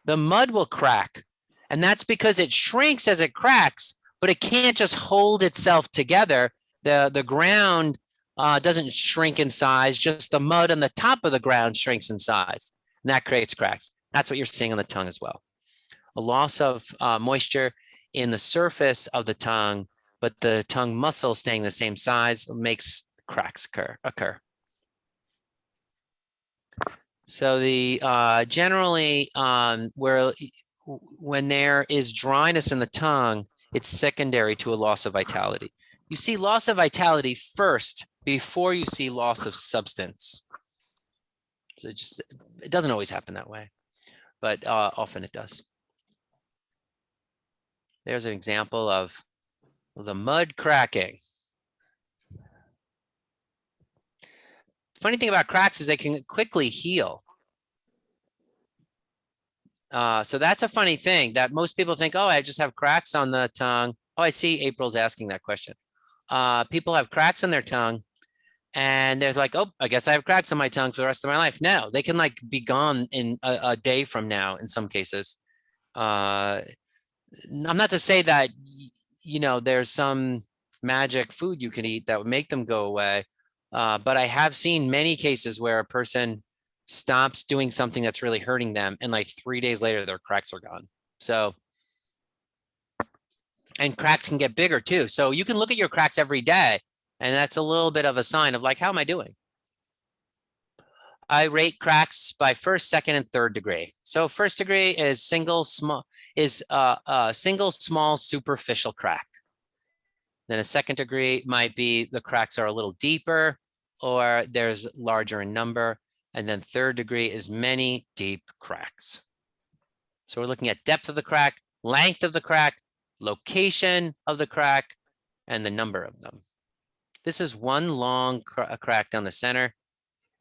the mud will crack. And that's because it shrinks as it cracks, but it can't just hold itself together. The ground doesn't shrink in size, just the mud on the top of the ground shrinks in size. And that creates cracks. That's what you're seeing on the tongue as well. A loss of moisture in the surface of the tongue, but the tongue muscle staying the same size makes cracks occur. So the generally when there is dryness in the tongue, it's secondary to a loss of vitality. You see loss of vitality first before you see loss of substance. So it doesn't always happen that way, but often it does. There's an example of the mud cracking. Funny thing about cracks is they can quickly heal. So that's a funny thing that most people think, oh, I just have cracks on the tongue. Oh, I see April's asking that question. People have cracks on their tongue and they're like, oh, I guess I have cracks on my tongue for the rest of my life. No, they can like be gone in a day from now in some cases. I'm not to say that, you know, there's some magic food you can eat that would make them go away. But I have seen many cases where a person stops doing something that's really hurting them, and like 3 days later, their cracks are gone. So, and cracks can get bigger too. So you can look at your cracks every day, and that's a little bit of a sign of like, how am I doing? I rate cracks by first, second, and third degree. So first degree is single small superficial crack. Then a second degree might be the cracks are a little deeper or there's larger in number. And then third degree is many deep cracks. So we're looking at depth of the crack, length of the crack, location of the crack, and the number of them. This is one long crack down the center,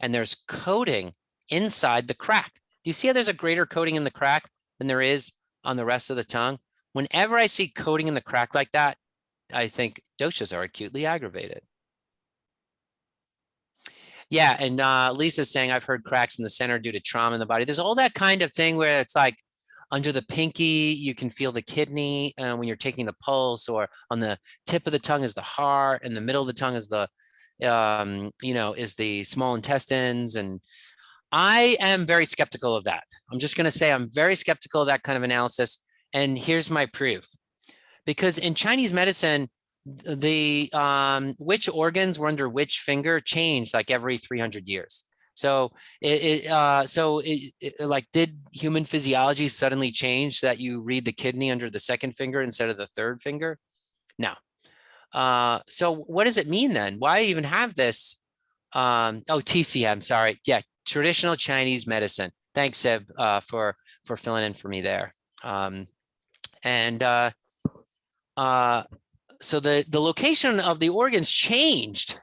and there's coating inside the crack. Do you see how there's a greater coating in the crack than there is on the rest of the tongue? Whenever I see coating in the crack like that, I think doshas are acutely aggravated. Yeah, and Lisa's saying, I've heard cracks in the center due to trauma in the body. There's all that kind of thing where it's like under the pinky, you can feel the kidney when you're taking the pulse, or on the tip of the tongue is the heart, and the middle of the tongue is the, is the small intestines. And I am very skeptical of that. I'm just going to say I'm very skeptical of that kind of analysis. And here's my proof. Because in Chinese medicine, the which organs were under which finger changed like every 300 years. So like, did human physiology suddenly change that you read the kidney under the second finger instead of the third finger? No. So what does it mean then? Why even have this? TCM, sorry. Yeah, traditional Chinese medicine. Thanks, Seb, for filling in for me there. So the location of the organs changed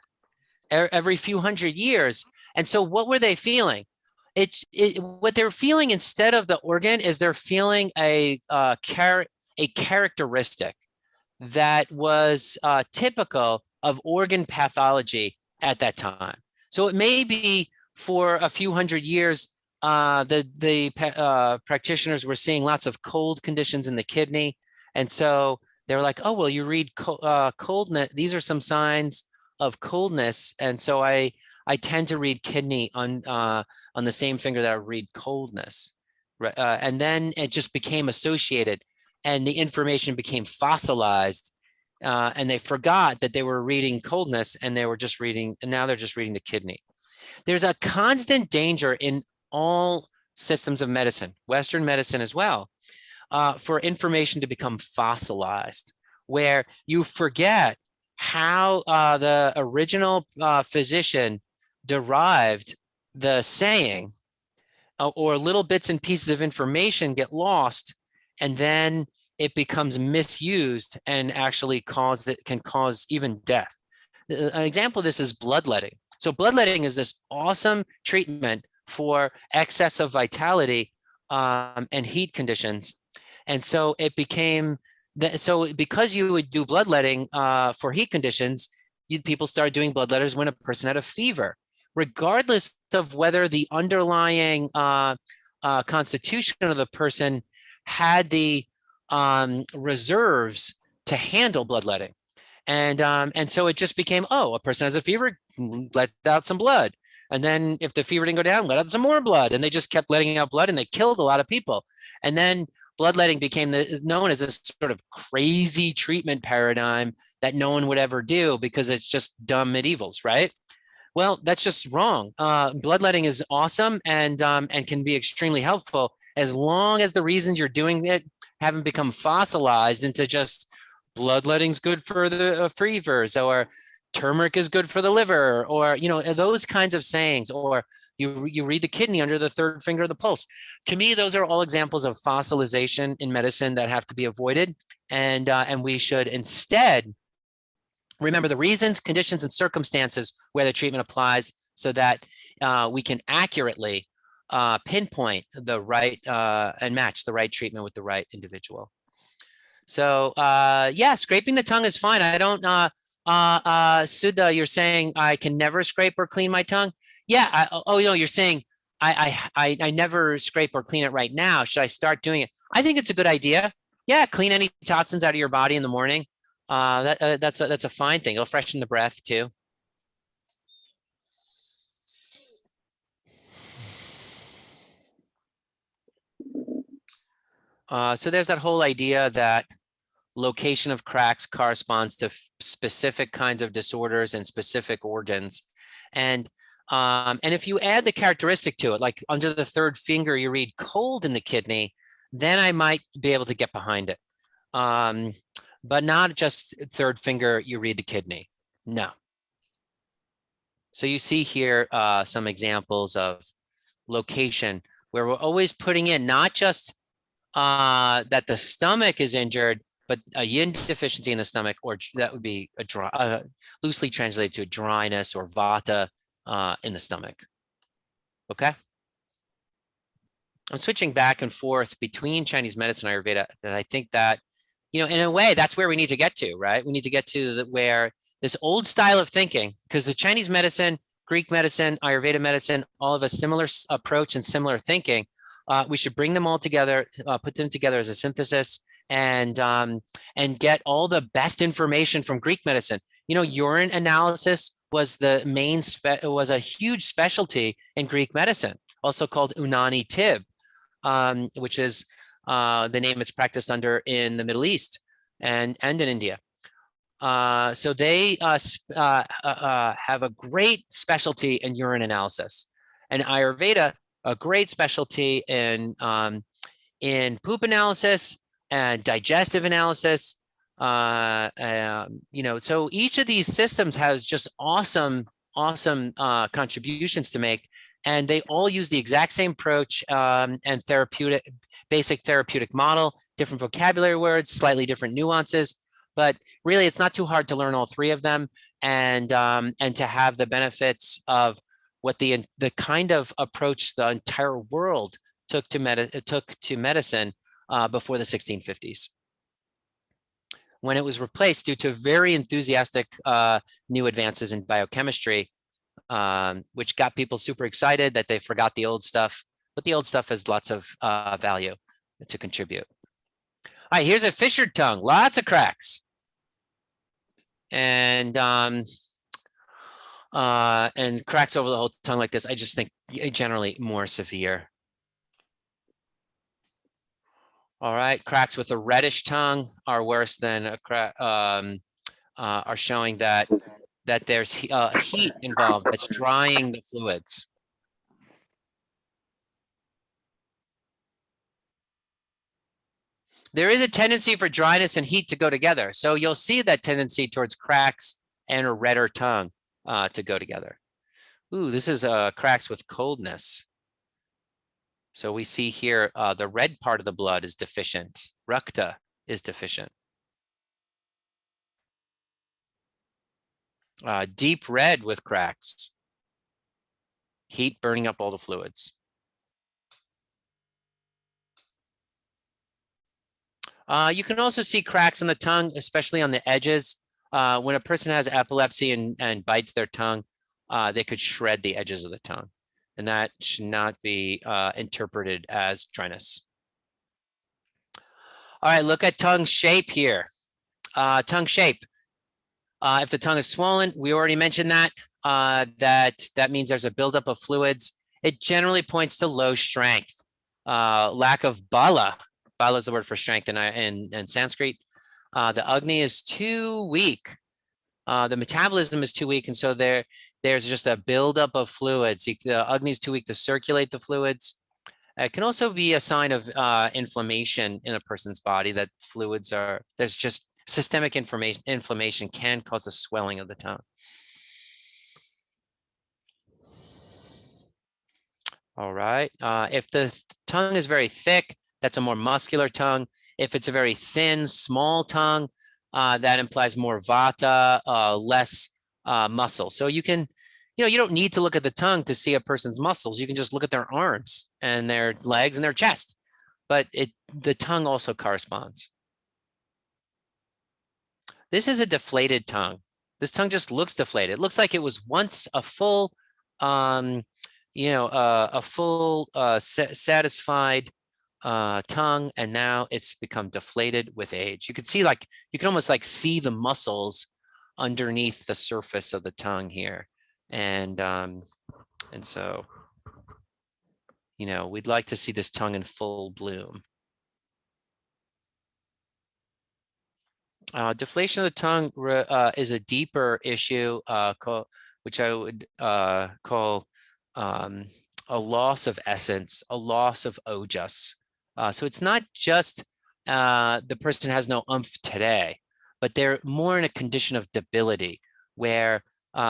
every few hundred years. And so what were they feeling? What they're feeling instead of the organ is they're feeling a characteristic that was typical of organ pathology at that time. So it may be for a few hundred years, the practitioners were seeing lots of cold conditions in the kidney. And so they're like, oh, well, you read coldness. These are some signs of coldness. And so I tend to read kidney on the same finger that I read coldness. And then it just became associated and the information became fossilized. And they forgot that they were reading coldness and they were just reading, and now they're just reading the kidney. There's a constant danger in all systems of medicine, Western medicine as well, for information to become fossilized, where you forget how the original physician derived the saying, or little bits and pieces of information get lost, and then it becomes misused and actually can cause even death. An example of this is bloodletting. So bloodletting is this awesome treatment for excess of vitality and heat conditions. And so it became that. So because you would do bloodletting for heat conditions, people started doing bloodletters when a person had a fever, regardless of whether the underlying constitution of the person had the reserves to handle bloodletting. And so it just became, oh, a person has a fever, let out some blood. And then if the fever didn't go down, let out some more blood. And they just kept letting out blood, and they killed a lot of people. And then bloodletting became known as this sort of crazy treatment paradigm that no one would ever do because it's just dumb medievals, right? Well, that's just wrong. Bloodletting is awesome and can be extremely helpful as long as the reasons you're doing it haven't become fossilized into just bloodletting's good for the fevers, or turmeric is good for the liver, or those kinds of sayings, or you read the kidney under the third finger of the pulse. To me, those are all examples of fossilization in medicine that have to be avoided, and we should instead remember the reasons, conditions, and circumstances where the treatment applies, so that we can accurately pinpoint the right and match the right treatment with the right individual. So yeah, scraping the tongue is fine. I don't, Sudha, you're saying I can never scrape or clean my tongue? Yeah, you're saying I never scrape or clean it right now. Should I start doing it? I think it's a good idea. Yeah, clean any toxins out of your body in the morning. That's a fine thing. It'll freshen the breath too. So there's that whole idea that location of cracks corresponds to specific kinds of disorders and specific organs. And if you add the characteristic to it, like under the third finger, you read cold in the kidney, then I might be able to get behind it. But not just third finger, you read the kidney. No. So you see here some examples of location where we're always putting in not just that the stomach is injured, but a yin deficiency in the stomach, or that would be a dry, loosely translated to a dryness or vata in the stomach. Okay. I'm switching back and forth between Chinese medicine and Ayurveda, and I think that, in a way, that's where we need to get to, right? We need to get to where this old style of thinking, because the Chinese medicine, Greek medicine, Ayurveda medicine, all of a similar approach and similar thinking. We should bring them all together, put them together as a synthesis, and get all the best information from Greek medicine. Urine analysis was the main was a huge specialty in Greek medicine, also called Unani Tib, which is the name it's practiced under in the Middle East and in India. So they have a great specialty in urine analysis, and Ayurveda a great specialty in poop analysis and digestive analysis. So each of these systems has just awesome contributions to make, and they all use the exact same approach and basic therapeutic model, different vocabulary words, slightly different nuances, but really it's not too hard to learn all three of them, and to have the benefits of what the kind of approach the entire world took to medicine before the 1650s, when it was replaced due to very enthusiastic new advances in biochemistry, which got people super excited that they forgot the old stuff, but the old stuff has lots of value to contribute. All right, here's a fissured tongue, lots of cracks. And cracks over the whole tongue like this, I just think generally more severe. All right, cracks with a reddish tongue are worse than a crack, are showing that there's heat involved that's drying the fluids. There is a tendency for dryness and heat to go together. So you'll see that tendency towards cracks and a redder tongue to go together. Ooh, this is cracks with coldness. So we see here the red part of the blood is deficient. Rakta is deficient. Deep red with cracks. Heat burning up all the fluids. You can also see cracks on the tongue, especially on the edges. When a person has epilepsy and bites their tongue, they could shred the edges of the tongue, and that should not be interpreted as dryness. All right, look at tongue shape here. Tongue shape. If the tongue is swollen, we already mentioned that. That means there's a buildup of fluids. It generally points to low strength, lack of bala. Bala is the word for strength in Sanskrit. The Agni is too weak. The metabolism is too weak, and so there's just a buildup of fluids. The Agni is too weak to circulate the fluids. It can also be a sign of inflammation in a person's body, that fluids are, there's just systemic inflammation can cause a swelling of the tongue. All right. If the tongue is very thick, that's a more muscular tongue. If it's a very thin, small tongue, that implies more vata, less muscle. So you can, you don't need to look at the tongue to see a person's muscles. You can just look at their arms and their legs and their chest, but the tongue also corresponds. This is a deflated tongue. This tongue just looks deflated. It looks like it was once a full, satisfied tongue, and now it's become deflated with age. You can see, like, you can almost like see the muscles underneath the surface of the tongue here, and so, we'd like to see this tongue in full bloom. Deflation of the tongue is a deeper issue, which I would call a loss of essence, a loss of ojas. So it's not just the person has no oomph today, but they're more in a condition of debility where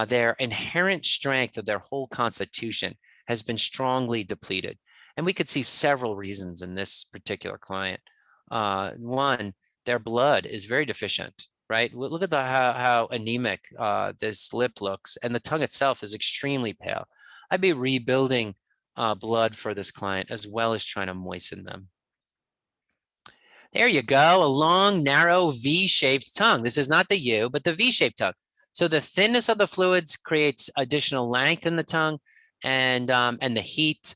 their inherent strength of their whole constitution has been strongly depleted. And we could see several reasons in this particular client. One, their blood is very deficient, right? Look at how anemic this lip looks, and the tongue itself is extremely pale. I'd be rebuilding blood for this client as well as trying to moisten them. There you go, a long, narrow V-shaped tongue. This is not the U, but the V-shaped tongue. So the thinness of the fluids creates additional length in the tongue, and the heat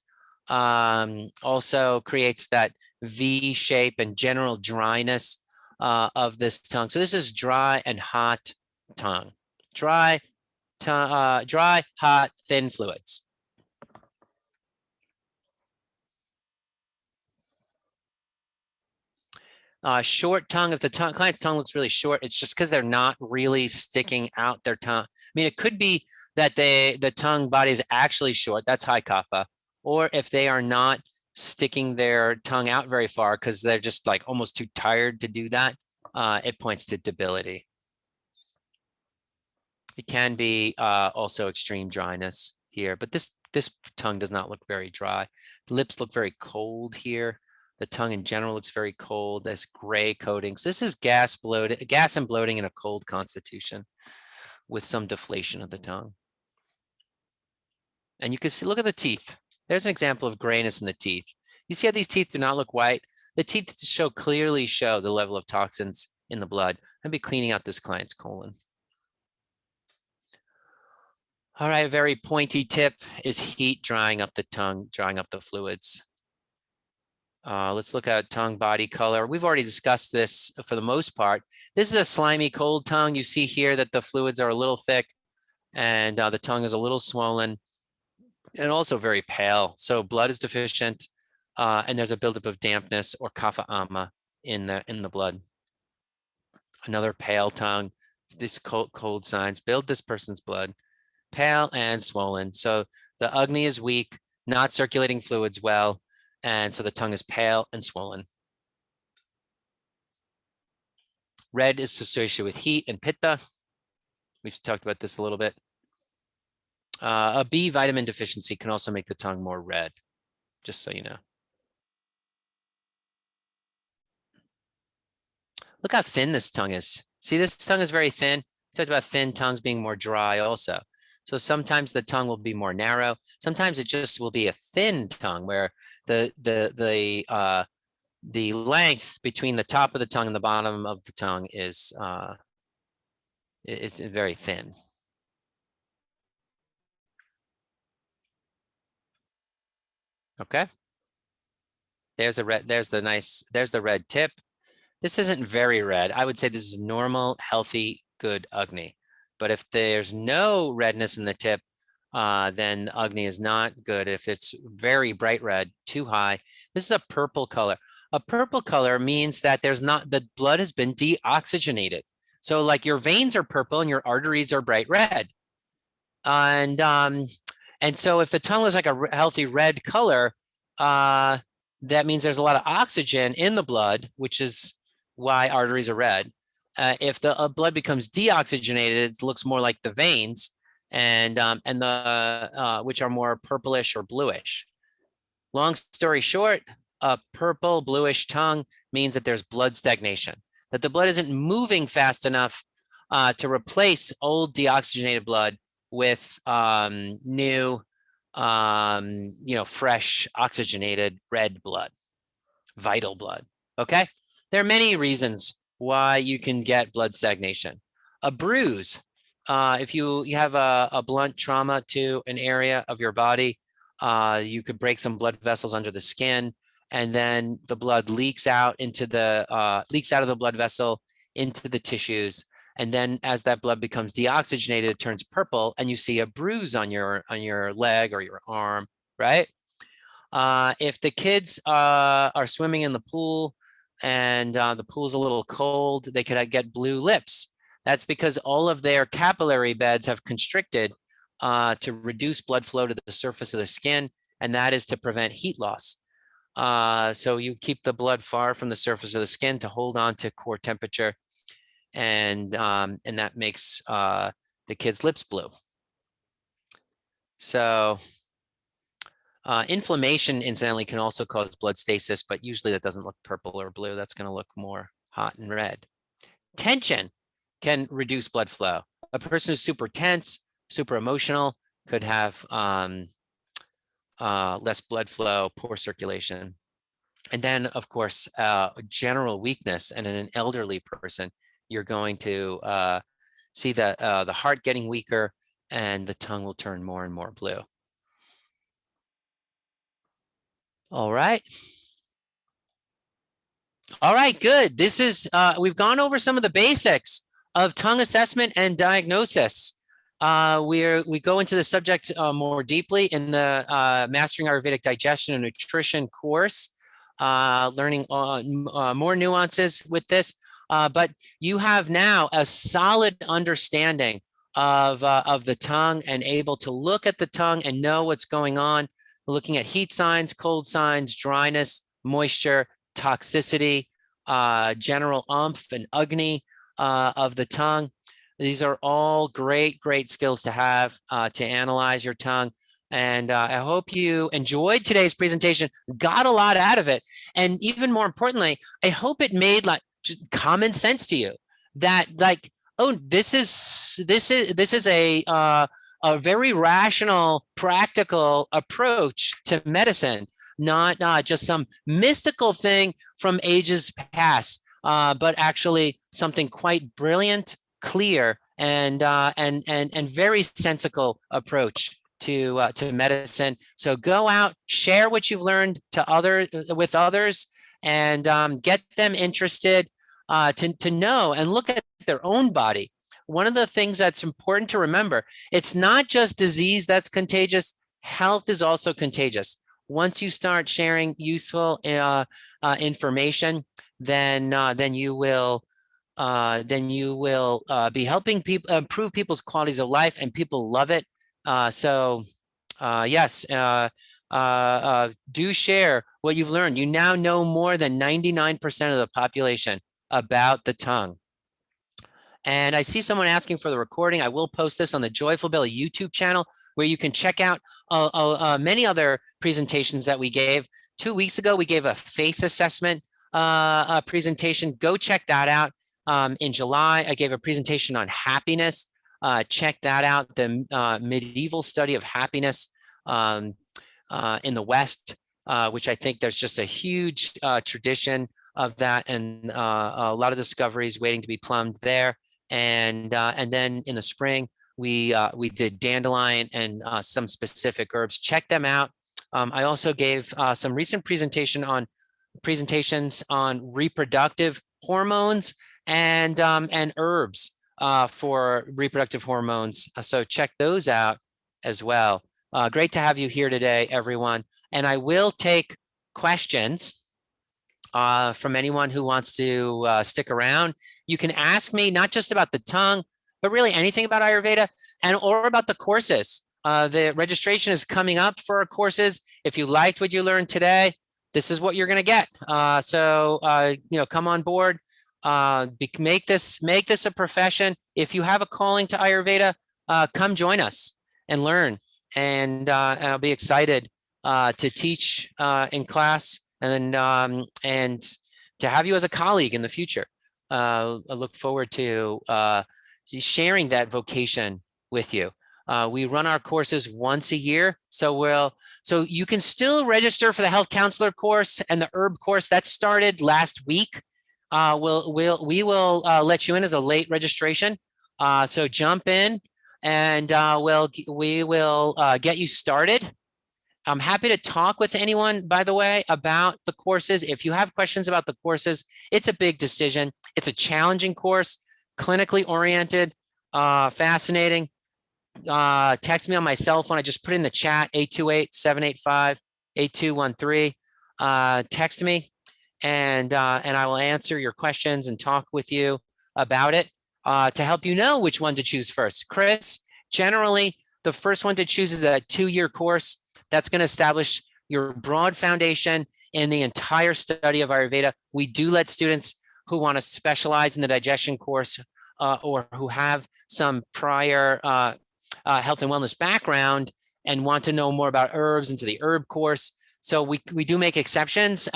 also creates that V shape and general dryness of this tongue. So this is dry and hot tongue. Dry, hot, thin fluids. Short tongue, if the client's tongue looks really short, it's just because they're not really sticking out their tongue. I mean, it could be that the tongue body is actually short, that's high kapha, or if they are not sticking their tongue out very far because they're just like almost too tired to do that, it points to debility. It can be also extreme dryness here, but this tongue does not look very dry. The lips look very cold here. The tongue in general looks very cold. There's gray coatings. This is gas and bloating in a cold constitution with some deflation of the tongue. And you can see, look at the teeth. There's an example of grayness in the teeth. You see how these teeth do not look white? The teeth clearly show the level of toxins in the blood. I'd be cleaning out this client's colon. All right, a very pointy tip is heat drying up the tongue, drying up the fluids. Let's look at tongue body color. We've already discussed this for the most part. This is a slimy cold tongue. You see here that the fluids are a little thick and the tongue is a little swollen and also very pale. So blood is deficient and there's a buildup of dampness or kapha amma in the blood. Another pale tongue. This cold signs build this person's blood. Pale and swollen. So the Agni is weak, not circulating fluids well. And so the tongue is pale and swollen. Red is associated with heat and pitta. We've talked about this a little bit. A B vitamin deficiency can also make the tongue more red, just so you know. Look how thin this tongue is. See, this tongue is very thin. We talked about thin tongues being more dry also. So sometimes the tongue will be more narrow. Sometimes it just will be a thin tongue where the the length between the top of the tongue and the bottom of the tongue is very thin. Okay. There's a red, there's the red tip. This isn't very red. I would say this is normal, healthy, good Agni. But if there's no redness in the tip, then Agni is not good. If it's very bright red, too high, this is a purple color. A purple color means that the blood has been deoxygenated. So like your veins are purple and your arteries are bright red. And so if the tongue is like a healthy red color, that means there's a lot of oxygen in the blood, which is why arteries are red. If the blood becomes deoxygenated, it looks more like the veins, and which are more purplish or bluish. Long story short, a purple bluish tongue means that there's blood stagnation, that the blood isn't moving fast enough to replace old deoxygenated blood with new, fresh oxygenated red blood, vital blood. Okay, there are many reasons why you can get blood stagnation. A bruise, if you have a blunt trauma to an area of your body, you could break some blood vessels under the skin, and then the blood leaks out of the blood vessel into the tissues. And then as that blood becomes deoxygenated, it turns purple and you see a bruise on your leg or your arm, right? If the kids are swimming in the pool and the pool's a little cold, they could get blue lips. That's because all of their capillary beds have constricted to reduce blood flow to the surface of the skin, and that is to prevent heat loss. So you keep the blood far from the surface of the skin to hold on to core temperature, and that makes the kids' lips blue. So inflammation, incidentally, can also cause blood stasis, but usually that doesn't look purple or blue. That's going to look more hot and red. Tension can reduce blood flow. A person who's super tense, super emotional could have less blood flow, poor circulation. And then, of course, general weakness. And in an elderly person, you're going to see the heart getting weaker and the tongue will turn more and more blue. All right. All right, good. This is, we've gone over some of the basics of tongue assessment and diagnosis. We go into the subject more deeply in the Mastering Ayurvedic Digestion and Nutrition course, learning more nuances with this. But you have now a solid understanding of the tongue and able to look at the tongue and know what's going on, looking at heat signs, cold signs, dryness, moisture, toxicity, general umph and agni of the tongue. These are all great skills to have to analyze your tongue. And I hope you enjoyed today's presentation, got a lot out of it. And even more importantly, I hope it made like just common sense to you that like, oh, this is a very rational, practical approach to medicine, not just some mystical thing from ages past, but actually something quite brilliant, clear, and very sensical approach to medicine. So go out, share what you've learned with others, and get them interested to know and look at their own body. One of the things that's important to remember, it's not just disease that's contagious, health is also contagious. Once you start sharing useful information, then you will be helping people improve people's qualities of life, and people love it. Yes, do share what you've learned. You now know more than 99% of the population about the tongue. And I see someone asking for the recording. I will post this on the Joyful Belly YouTube channel, where you can check out many other presentations that we gave. 2 weeks ago, we gave a face assessment presentation. Go check that out. In July, I gave a presentation on happiness. Check that out, the medieval study of happiness in the West. which I think there's just a huge tradition of that, and a lot of discoveries waiting to be plumbed there. And then in the spring, we did dandelion and some specific herbs. Check them out. I also gave some recent presentations on reproductive hormones and herbs for reproductive hormones. So check those out as well. Great to have you here today, everyone. And I will take questions from anyone who wants to stick around. You can ask me not just about the tongue, but really anything about Ayurveda or about the courses. The registration is coming up for our courses. If you liked what you learned today, this is what you're going to get. So come on board. Make this a profession. If you have a calling to Ayurveda, come join us and learn. And I'll be excited to teach in class and to have you as a colleague in the future. I look forward to sharing that vocation with you. We run our courses once a year, so you can still register for the health counselor course and the herb course that started last week. We will let you in as a late registration. So jump in, and we will get you started. I'm happy to talk with anyone, by the way, about the courses. If you have questions about the courses, it's a big decision. It's a challenging course, clinically oriented, fascinating. Text me on my cell phone. I just put in the chat, 828-785-8213. Text me, and I will answer your questions and talk with you about it to help you know which one to choose first. Chris, generally, the first one to choose is a 2-year course. That's going to establish your broad foundation in the entire study of Ayurveda. We do let students who want to specialize in the digestion course or who have some prior health and wellness background and want to know more about herbs into the herb course. So we do make exceptions.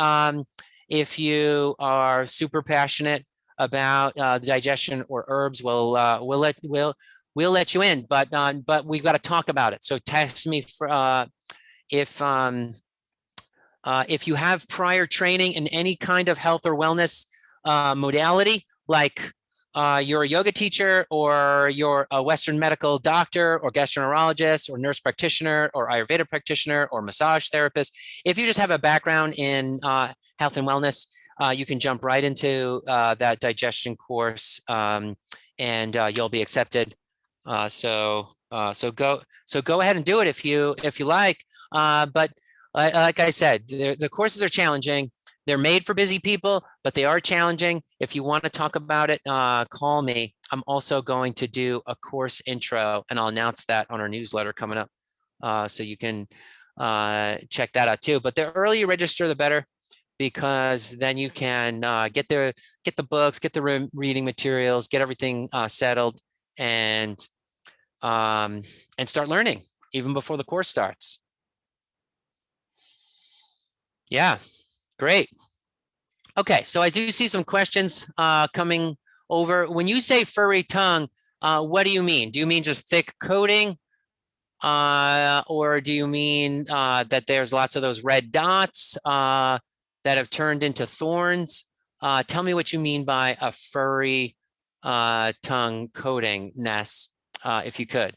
If you are super passionate about digestion or herbs, we'll let you in. But we've got to talk about it. So text me for if you have prior training in any kind of health or wellness modality, like you're a yoga teacher, or you're a Western medical doctor, or gastroenterologist, or nurse practitioner, or Ayurveda practitioner, or massage therapist. If you just have a background in health and wellness, you can jump right into that digestion course, and you'll be accepted. So go ahead and do it if you like. But like I said, the courses are challenging. They're made for busy people, but they are challenging. If you want to talk about it, call me. I'm also going to do a course intro, and I'll announce that on our newsletter coming up. So you can check that out too. But the earlier you register, the better, because then you can get the books, get the reading materials, get everything settled, and start learning even before the course starts. Yeah, great. Okay, so I do see some questions coming over. When you say furry tongue, what do you mean? Do you mean just thick coating? Or do you mean that there's lots of those red dots that have turned into thorns? Tell me what you mean by a furry tongue coating, Ness, if you could.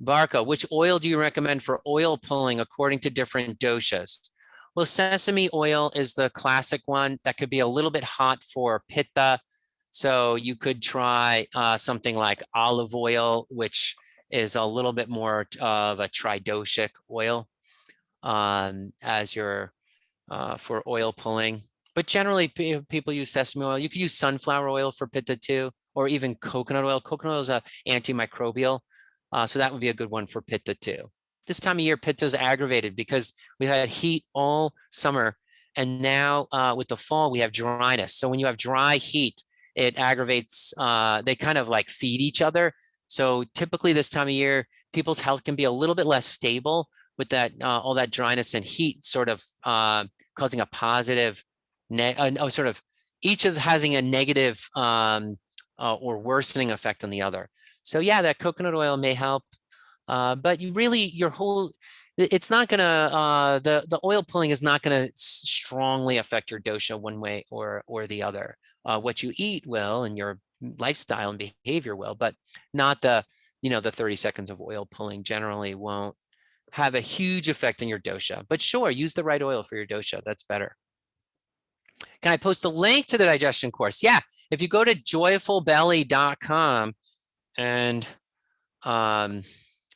Barco, which oil do you recommend for oil pulling according to different doshas? Well, sesame oil is the classic one that could be a little bit hot for Pitta. So you could try something like olive oil, which is a little bit more of a tridoshic oil as your for oil pulling. But generally, people use sesame oil. You could use sunflower oil for Pitta too, or even coconut oil. Coconut oil is antimicrobial, so that would be a good one for Pitta too. This time of year, Pitta is aggravated because we've had heat all summer, and now with the fall, we have dryness. So when you have dry heat, it aggravates, they kind of like feed each other. So typically this time of year, people's health can be a little bit less stable with that all that dryness and heat sort of causing a positive, sort of each of having a negative or worsening effect on the other. So yeah, that coconut oil may help. But you really, it's not gonna the oil pulling is not gonna strongly affect your dosha one way or the other. What you eat will, and your lifestyle and behavior will, but not the the 30 seconds of oil pulling generally won't have a huge effect on your dosha. But sure, use the right oil for your dosha. That's better. Can I post a link to the digestion course? Yeah, if you go to joyfulbelly.com and hold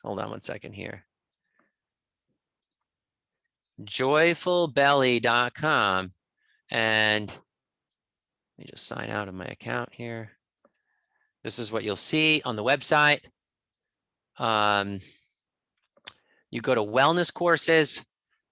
on one second here. Joyfulbelly.com, and let me just sign out of my account here. This is what you'll see on the website. You go to wellness courses,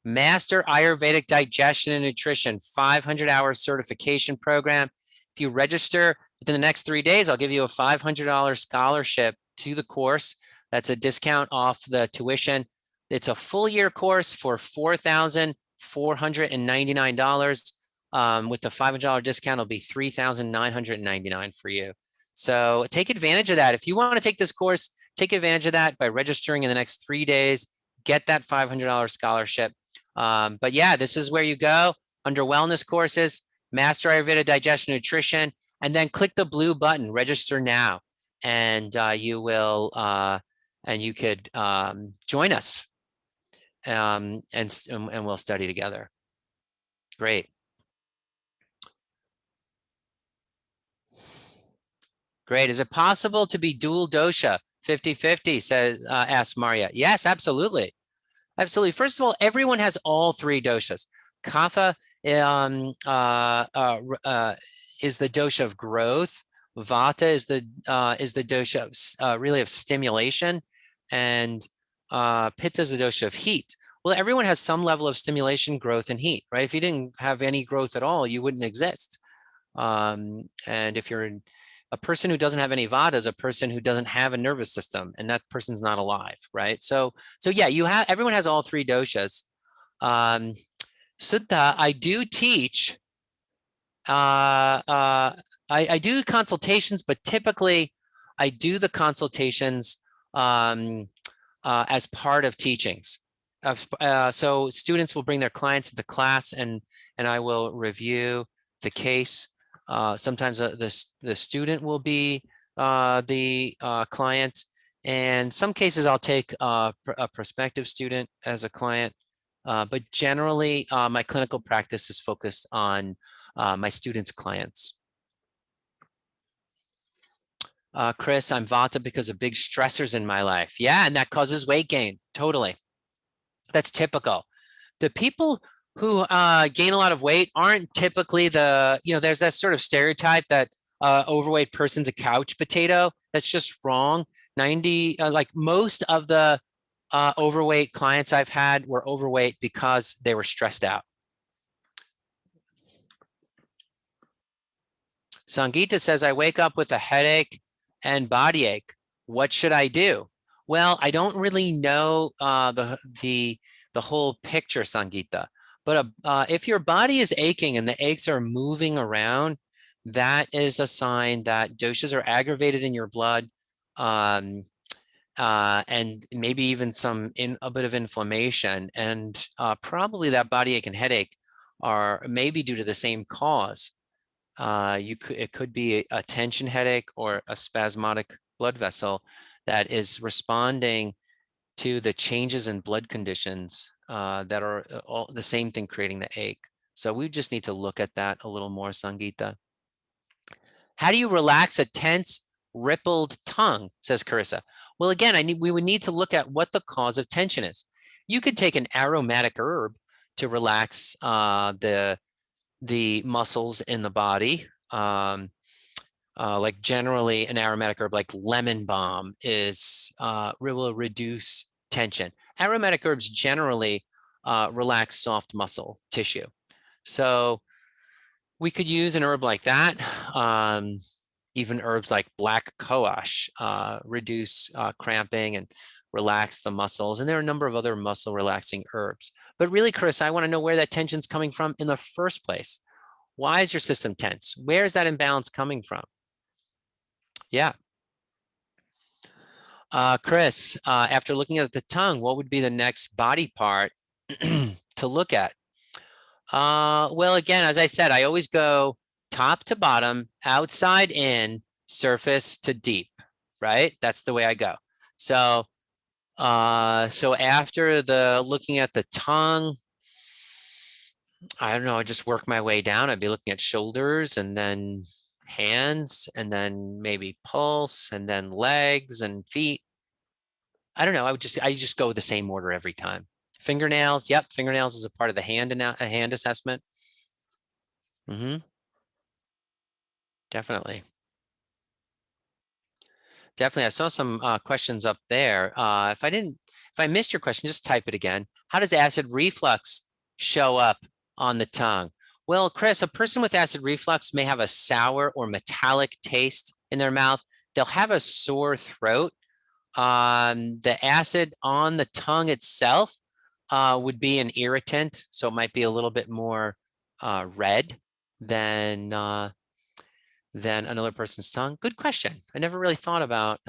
Master Ayurvedic Digestion and Nutrition, 500-hour certification program. If you register within the next 3 days, I'll give you a $500 scholarship to the course. That's a discount off the tuition. It's a full year course for $4,499. With the $500 discount, it'll be $3,999 for you. So take advantage of that. If you want to take this course, take advantage of that by registering in the next 3 days. Get that $500 scholarship. But yeah, this is where you go under wellness courses, Master Ayurveda Digestion Nutrition, and then click the blue button, register now, and you will and you could join us, and we'll study together. Great. Great. Is it possible to be dual dosha, 50-50, says asks Maria? Yes, absolutely. Absolutely. First of all, everyone has all three doshas. Kapha is the dosha of growth. Vata is the dosha of really of stimulation, and Pitta is the dosha of heat. Well, everyone has some level of stimulation, growth, and heat, right? If you didn't have any growth at all, you wouldn't exist. And if you're a person who doesn't have any vata is a person who doesn't have a nervous system, and that person's not alive, right? So yeah, everyone has all three doshas. Sutta, I do teach. I do consultations, but typically I do the consultations as part of teachings. So students will bring their clients into class, and I will review the case. Sometimes the student will be the client, and some cases I'll take a prospective student as a client. But generally, my clinical practice is focused on my students' clients. Chris, I'm Vata because of big stressors in my life. Yeah, and that causes weight gain. Totally. That's typical. The people who gain a lot of weight aren't typically there's that sort of stereotype that overweight person's a couch potato. That's just wrong. Like most of the overweight clients I've had were overweight because they were stressed out. Sangeeta says, I wake up with a headache and body ache. What should I do? Well, I don't really know the whole picture, Sangeeta. But if your body is aching and the aches are moving around, that is a sign that doshas are aggravated in your blood, and maybe even a bit of inflammation. And probably that body ache and headache are maybe due to the same cause. It could be a tension headache or a spasmodic blood vessel that is responding to the changes in blood conditions that are all the same thing creating the ache. So we just need to look at that a little more, Sangeeta. How do you relax a tense, rippled tongue, says Carissa. Well, again, we would need to look at what the cause of tension is. You could take an aromatic herb to relax the muscles in the body. Like generally an aromatic herb like lemon balm will reduce tension. Aromatic herbs generally relax soft muscle tissue. So we could use an herb like that. Even herbs like black cohosh reduce cramping and relax the muscles. And there are a number of other muscle relaxing herbs. But really, Chris, I want to know where that tension's coming from in the first place. Why is your system tense? Where is that imbalance coming from? Yeah. Chris, after looking at the tongue, what would be the next body part to look at? Well, again, as I said, I always go top to bottom, outside in, surface to deep, right? That's the way I go. So, so after the looking at the tongue, I don't know, I just work my way down. I'd be looking at shoulders and then hands and then maybe pulse and then legs and feet. I don't know. I just go with the same order every time. Fingernails. Yep. Fingernails is a part of the hand assessment. Definitely. Definitely. I saw some questions up there. If I missed your question, just type it again. How does acid reflux show up on the tongue? Well, Chris, a person with acid reflux may have a sour or metallic taste in their mouth. They'll have a sore throat. The acid on the tongue itself would be an irritant, so it might be a little bit more red than another person's tongue. Good question. I never really thought about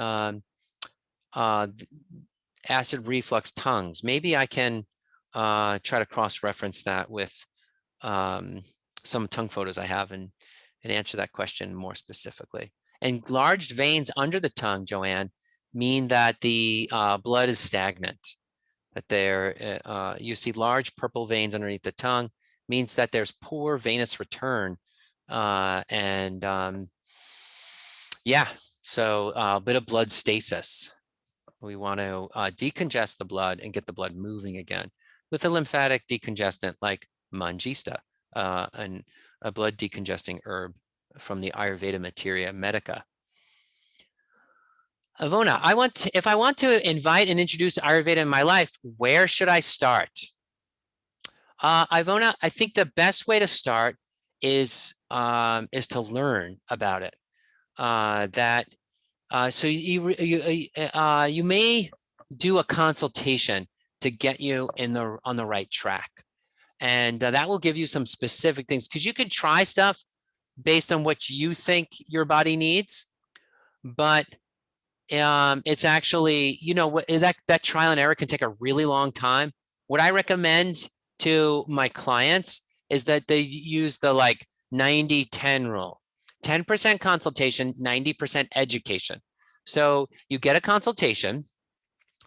acid reflux tongues. Maybe I can try to cross-reference that with some tongue photos I have and answer that question more specifically. Enlarged veins under the tongue, Joanne, mean that the blood is stagnant, that you see large purple veins underneath the tongue, means that there's poor venous return. Yeah, so a bit of blood stasis. We want to decongest the blood and get the blood moving again with a lymphatic decongestant like Mangista, and a blood decongesting herb from the Ayurveda materia medica. Ivona, if I want to invite and introduce Ayurveda in my life, where should I start? Ivona, I think the best way to start is to learn about it. So you may do a consultation to get you on the right track, and that will give you some specific things, because you can try stuff based on what you think your body needs, but it's actually, that trial and error can take a really long time. What I recommend to my clients is that they use the 90-10 rule. 10% consultation, 90% education. So you get a consultation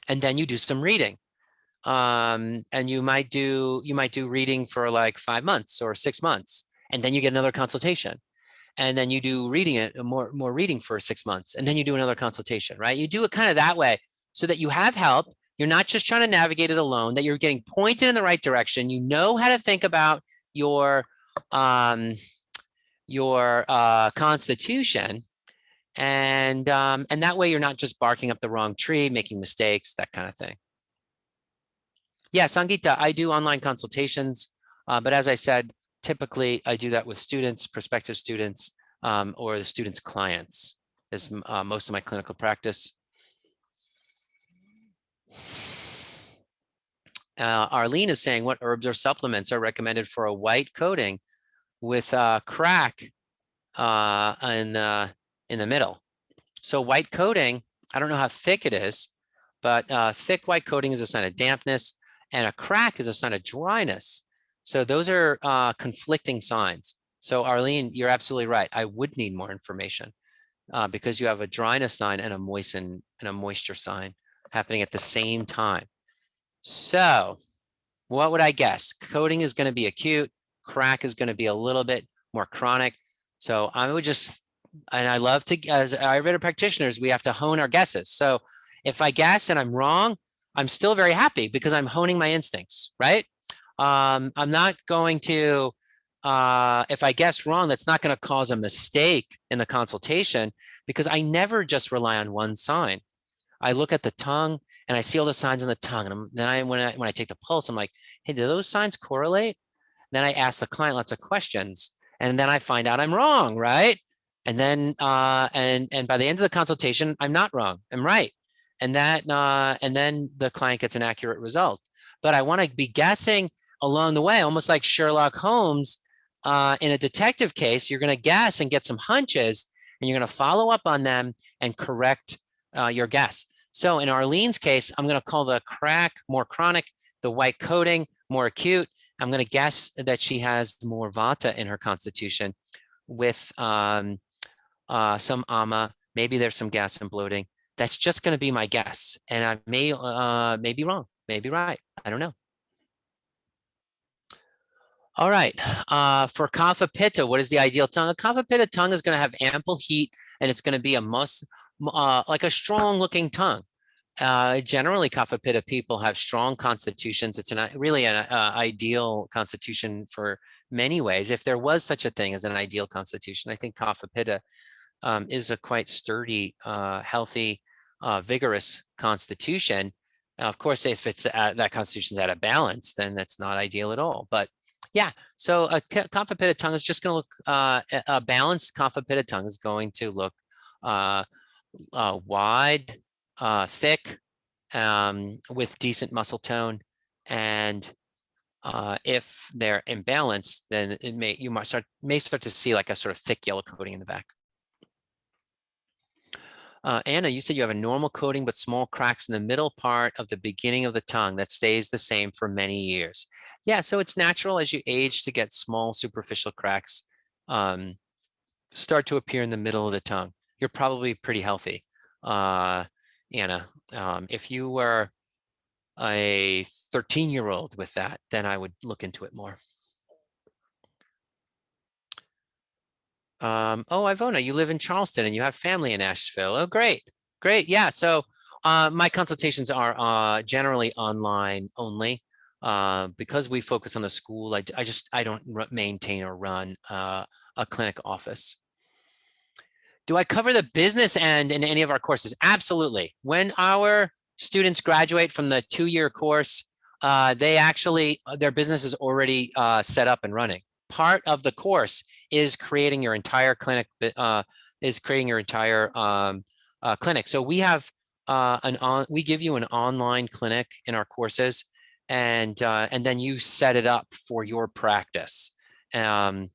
and then you do some reading. And you might do reading for 5 months or 6 months, and then you get another consultation. And then you do more reading for 6 months, and then you do another consultation, right? You do it kind of that way so that you have help. You're not just trying to navigate it alone, that you're getting pointed in the right direction. You know how to think about your constitution, and that way you're not just barking up the wrong tree, making mistakes, that kind of thing. Yeah, Sangeeta, I do online consultations, but as I said, typically I do that with students, prospective students, or the students' clients is most of my clinical practice. Arlene is saying, what herbs or supplements are recommended for a white coating with crack in the middle? So white coating, I don't know how thick it is, but thick white coating is a sign of dampness, and a crack is a sign of dryness. So those are conflicting signs. So Arlene, you're absolutely right. I would need more information because you have a dryness sign and a moisture sign happening at the same time. So what would I guess? Coating is going to be acute. Crack is going to be a little bit more chronic. So I would just, and I love to, as Ayurveda practitioners, we have to hone our guesses. So if I guess and I'm wrong, I'm still very happy because I'm honing my instincts, right? I'm not going to, if I guess wrong, that's not going to cause a mistake in the consultation, because I never just rely on one sign. I look at the tongue and I see all the signs on the tongue. And then when I take the pulse, I'm like, hey, do those signs correlate? Then I ask the client lots of questions, and then I find out I'm wrong, right? And then and by the end of the consultation, I'm not wrong, I'm right. And then the client gets an accurate result. But I want to be guessing along the way, almost like Sherlock Holmes in a detective case. You're going to guess and get some hunches, and you're going to follow up on them and correct your guess. So in Arlene's case, I'm going to call the crack more chronic, the white coating more acute. I'm going to guess that she has more vata in her constitution with some ama. Maybe there's some gas and bloating. That's just going to be my guess. And I may be wrong, maybe right. I don't know. All right, for Kava Pitta, what is the ideal tongue? A Kava Pitta tongue is going to have ample heat, and it's going to be like a strong looking tongue. Generally, Kava Pitta people have strong constitutions. It's really an ideal constitution for many ways. If there was such a thing as an ideal constitution, I think Kava Pitta is a quite sturdy, healthy, vigorous constitution. Of course, if it's that constitution's out of balance, then that's not ideal at all. But yeah, so a Kava Pitta tongue is just going to look, a balanced Kava Pitta tongue is going to look wide, thick, with decent muscle tone. And if they're imbalanced, then you may start to see like a sort of thick yellow coating in the back. Anna, you said you have a normal coating, but small cracks in the middle part of the beginning of the tongue that stays the same for many years. Yeah, so it's natural as you age to get small superficial cracks start to appear in the middle of the tongue. You're probably pretty healthy, Anna. If you were a 13-year-old with that, then I would look into it more. Oh, Ivona, you live in Charleston and you have family in Asheville. Oh, great. Great. Yeah. So my consultations are generally online only because we focus on the school. I don't maintain or run a clinic office. Do I cover the business end in any of our courses? Absolutely. When our students graduate from the 2-year course, their business is already set up and running. Part of the course is creating your entire clinic, clinic. So we have we give you an online clinic in our courses, and then you set it up for your practice. And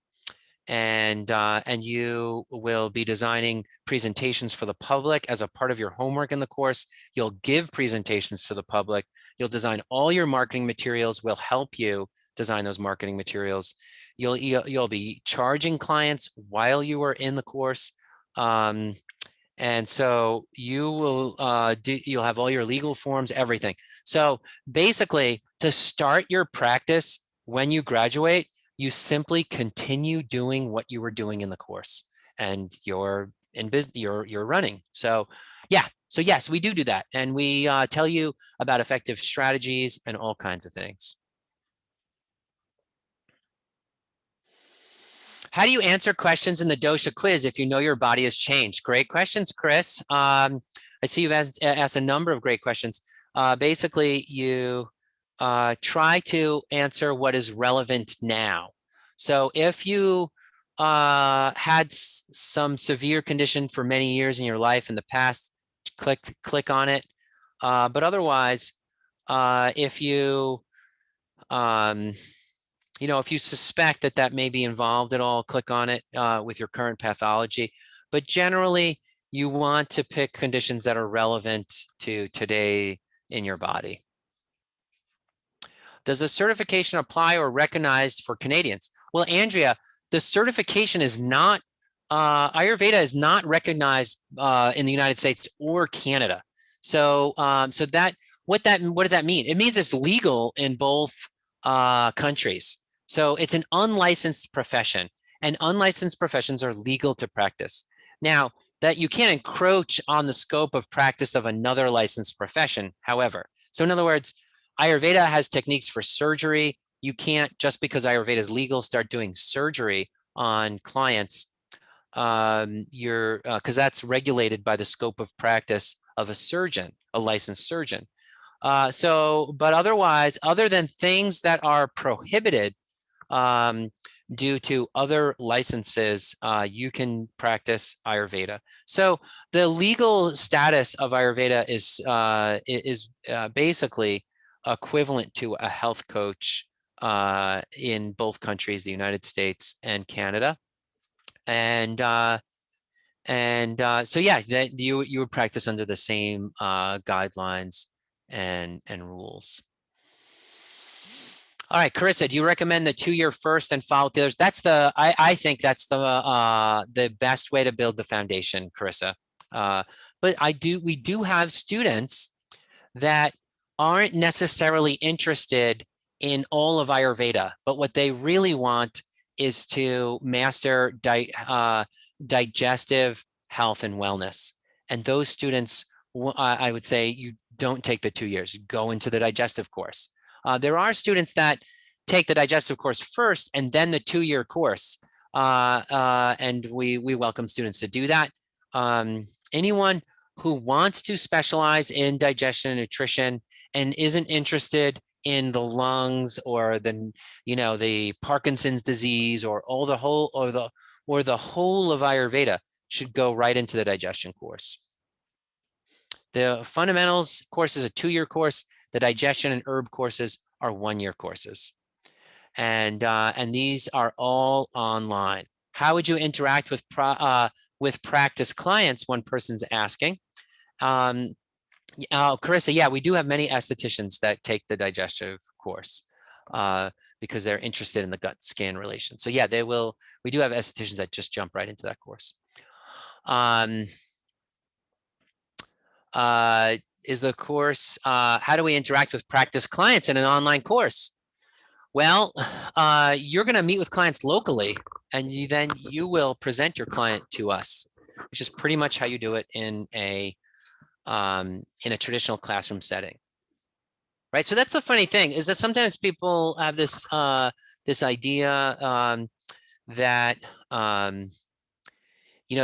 you will be designing presentations for the public as a part of your homework in the course. You'll give presentations to the public. You'll design all your marketing materials. We'll help you design those marketing materials. You'll be charging clients while you are in the course. And so you will you'll have all your legal forms, everything. So basically, to start your practice when you graduate, you simply continue doing what you were doing in the course, and you're in business, you're running. So yeah, so yes, we do that, and we tell you about effective strategies and all kinds of things. How do you answer questions in the dosha quiz if you know your body has changed? Great questions, Chris. I see you've asked a number of great questions. Basically, you try to answer what is relevant now. So if you had some severe condition for many years in your life in the past, click on it. But otherwise, if you if you suspect that may be involved at all, click on it with your current pathology. But generally, you want to pick conditions that are relevant to today in your body. Does the certification apply or recognized for Canadians? Well, Andrea, the certification is not, Ayurveda is not recognized in the United States or Canada. So, what does that mean? It means it's legal in both countries. So it's an unlicensed profession, and unlicensed professions are legal to practice. Now, that you can't encroach on the scope of practice of another licensed profession, however. So in other words, Ayurveda has techniques for surgery. You can't, just because Ayurveda is legal, start doing surgery on clients. Because that's regulated by the scope of practice of a surgeon, a licensed surgeon. But otherwise, other than things that are prohibited due to other licenses, you can practice Ayurveda. So the legal status of Ayurveda is basically equivalent to a health coach in both countries, the United States and Canada. And And so yeah, that you would practice under the same guidelines and rules. All right, Carissa, do you recommend the 2-year first and follow the others? That's I think that's the best way to build the foundation, Carissa. But we do have students that aren't necessarily interested in all of Ayurveda, but what they really want is to master digestive health and wellness. And those students, I would say, you don't take the 2 years, go into the digestive course. There are students that take the digestive course first and then the 2-year course. And we welcome students to do that. Anyone who wants to specialize in digestion and nutrition and isn't interested in the lungs or the Parkinson's disease or the whole of Ayurveda should go right into the digestion course. The fundamentals course is a 2-year course. The digestion and herb courses are 1-year courses. And these are all online. How would you interact with practice clients? One person's asking. Carissa, yeah, we do have many estheticians that take the digestive course because they're interested in the gut skin relation. So yeah, we do have estheticians that just jump right into that course. Is the course, how do we interact with practice clients in an online course? Well, you're going to meet with clients locally, and then you will present your client to us, which is pretty much how you do it in a traditional classroom setting, right? So that's the funny thing, is that sometimes people have this idea that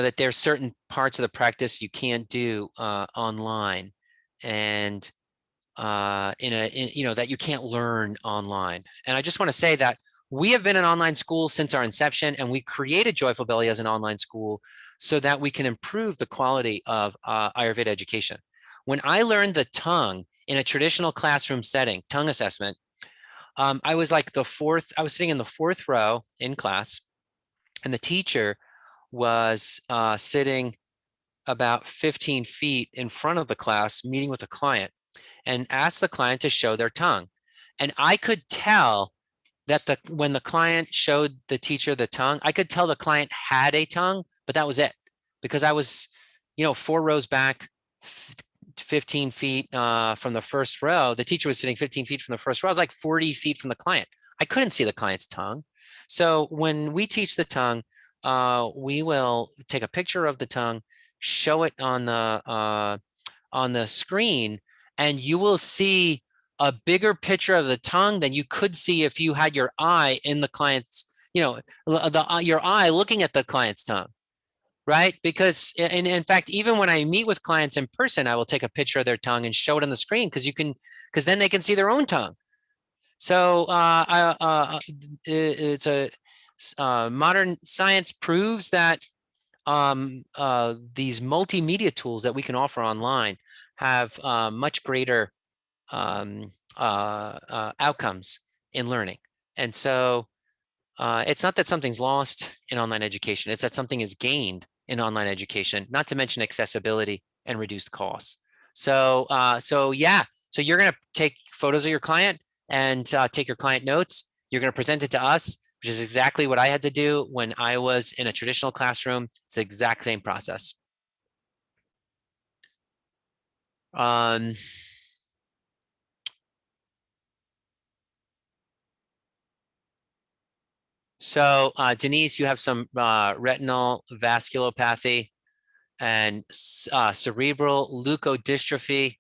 that there's certain parts of the practice you can't do online, and that you can't learn online. And I just want to say that we have been an online school since our inception, and we created Joyful Belly as an online school so that we can improve the quality of Ayurveda education. When I learned the tongue in a traditional classroom setting, tongue assessment, I was sitting in the 4th row in class, and the teacher was sitting about 15 feet in front of the class, meeting with a client, and asked the client to show their tongue. And I could tell that when the client showed the teacher the tongue, I could tell the client had a tongue, but that was it, because I was, 4 rows back, 15 feet from the first row. The teacher was sitting 15 feet from the first row. I was like 40 feet from the client. I couldn't see the client's tongue. So when we teach the tongue, we will take a picture of the tongue, show it on the screen, and you will see a bigger picture of the tongue than you could see if you had your eye in the client's, your eye looking at the client's tongue, right? Because in fact, even when I meet with clients in person, I will take a picture of their tongue and show it on the screen, because then they can see their own tongue. So it's modern science proves that these multimedia tools that we can offer online have much greater outcomes in learning. And so it's not that something's lost in online education, it's that something is gained in online education, not to mention accessibility and reduced costs. So yeah, so you're going to take photos of your client and take your client notes. You're going to present it to us, which is exactly what I had to do when I was in a traditional classroom. It's the exact same process. So Denise, you have some retinal vasculopathy and cerebral leukodystrophy.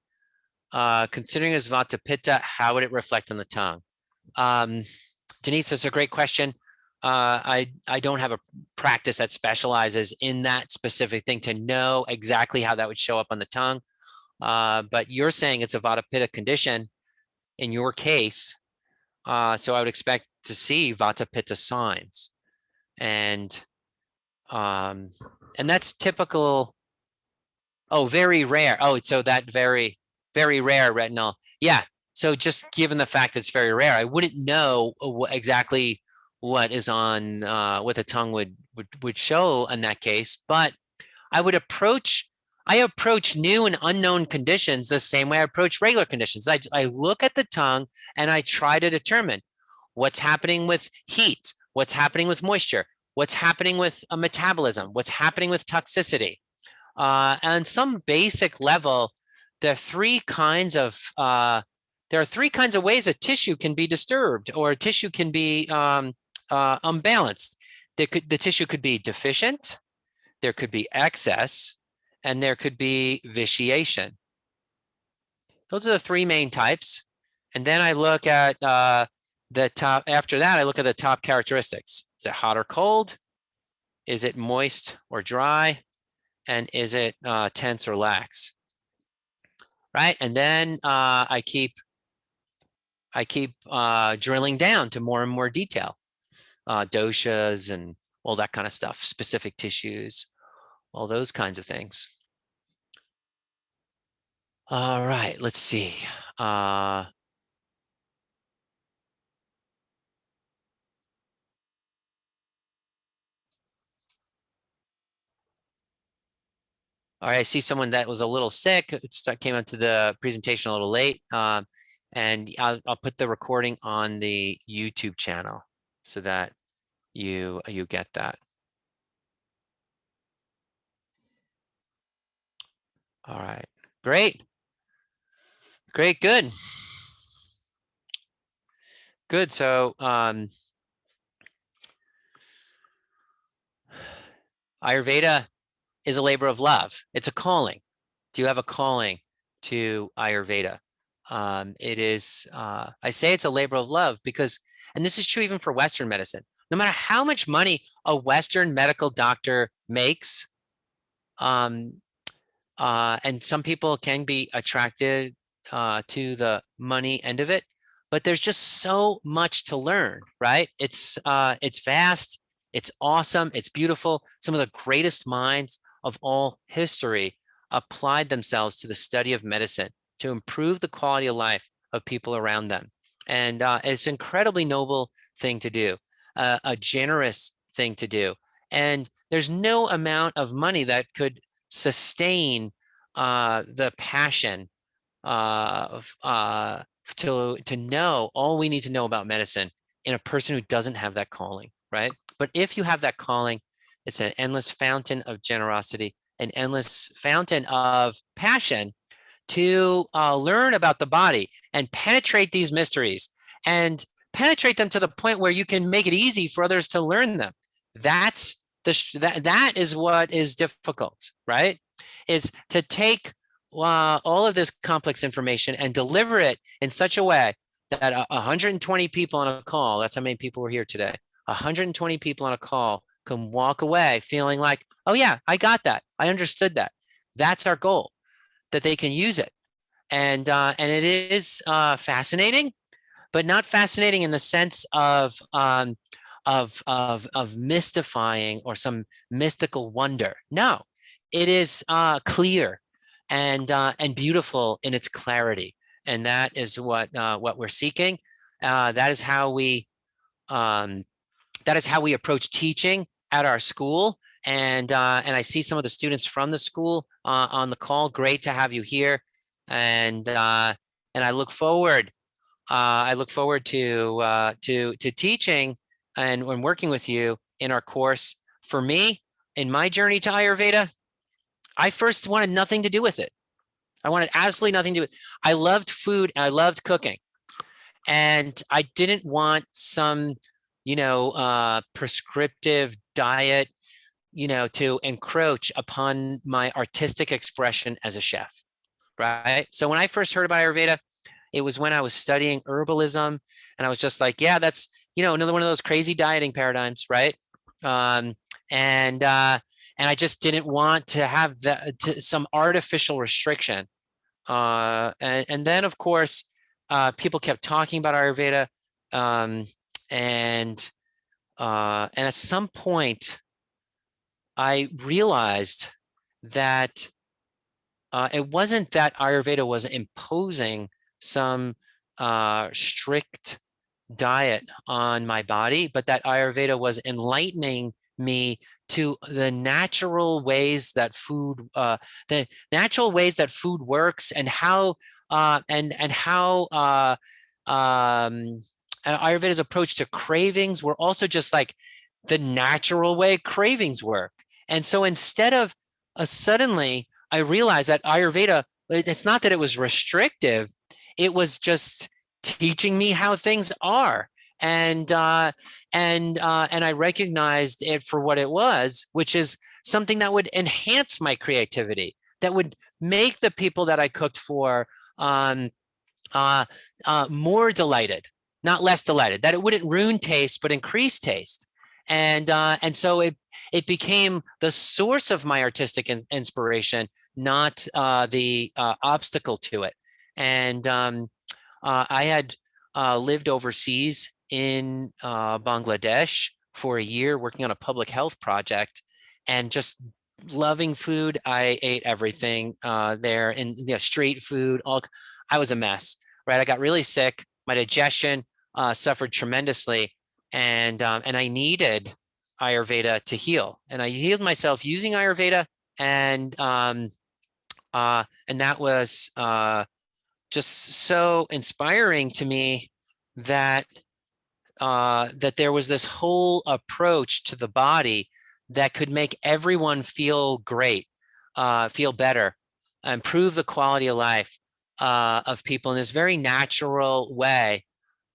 Considering as Vata Pitta, how would it reflect on the tongue? Denise, that's a great question. I don't have a practice that specializes in that specific thing to know exactly how that would show up on the tongue. But you're saying it's a Vata Pitta condition in your case. So I would expect to see Vata Pitta signs, and that's typical. Oh, very rare. Oh, so that very, very rare retinal. Yeah. So just given the fact that it's very rare, I wouldn't know exactly what is on what the tongue would show in that case. But I approach new and unknown conditions the same way I approach regular conditions. I look at the tongue and I try to determine what's happening with heat, what's happening with moisture, what's happening with metabolism, what's happening with toxicity. On some basic level, there are three kinds of ways a tissue can be disturbed or a tissue can be unbalanced. The tissue could be deficient, there could be excess, and there could be vitiation. Those are the three main types. And then I look at the top. After that, I look at the top characteristics. Is it hot or cold? Is it moist or dry? And is it tense or lax? Right. And then I keep drilling down to more and more detail, doshas and all that kind of stuff, specific tissues, all those kinds of things. All right, let's see. All right, I see someone that was a little sick. It came into the presentation a little late, and I'll put the recording on the YouTube channel so that you get that. All right, great, good. So Ayurveda is a labor of love. It's a calling. Do you have a calling to Ayurveda? It is, I say it's a labor of love because, and this is true even for Western medicine, no matter how much money a Western medical doctor makes, and some people can be attracted to the money end of it, but there's just so much to learn, right? It's vast, it's awesome, it's beautiful. Some of the greatest minds of all history applied themselves to the study of medicine to improve the quality of life of people around them. And it's an incredibly noble thing to do, a generous thing to do. And there's no amount of money that could sustain the passion to know all we need to know about medicine in a person who doesn't have that calling, right? But if you have that calling, it's an endless fountain of generosity, an endless fountain of passion to learn about the body and penetrate these mysteries and penetrate them to the point where you can make it easy for others to learn them. That is what is difficult, right? Is to take all of this complex information and deliver it in such a way that 120 people on a call, that's how many people were here today, 120 people on a call can walk away feeling like, oh yeah, I got that. I understood that. That's our goal, that they can use it. And it is fascinating, but not fascinating in the sense of mystifying or some mystical wonder. No, it is clear and beautiful in its clarity, and that is what we're seeking. That is how we approach teaching at our school. And I see some of the students from the school on the call. Great to have you here, and I look forward. To teaching and working with you in our course. For me, in my journey to Ayurveda, I first wanted nothing to do with it. I wanted absolutely nothing to do with it. I loved food and I loved cooking. And I didn't want some, prescriptive diet, to encroach upon my artistic expression as a chef, right? So when I first heard about Ayurveda, it was when I was studying herbalism, and I was just like, yeah, that's, another one of those crazy dieting paradigms, right? And I just didn't want to have some artificial restriction. And then, of course, people kept talking about Ayurveda, and at some point, I realized that it wasn't that Ayurveda was imposing some strict diet on my body, but that Ayurveda was enlightening me to the natural ways that food works, and how Ayurveda's approach to cravings were also just like the natural way cravings work. And so instead of suddenly I realized that Ayurveda, it's not that it was restrictive, it was just teaching me how things are. And I recognized it for what it was, which is something that would enhance my creativity, that would make the people that I cooked for more delighted, not less delighted, that it wouldn't ruin taste, but increase taste. And so it became the source of my artistic inspiration, not the obstacle to it. And I had lived overseas in Bangladesh for a year, working on a public health project, and just loving food. I ate everything there, and street food. I was a mess, right? I got really sick. My digestion suffered tremendously, and I needed Ayurveda to heal. And I healed myself using Ayurveda, and that was just so inspiring to me that that there was this whole approach to the body that could make everyone feel great, feel better, improve the quality of life of people in this very natural way.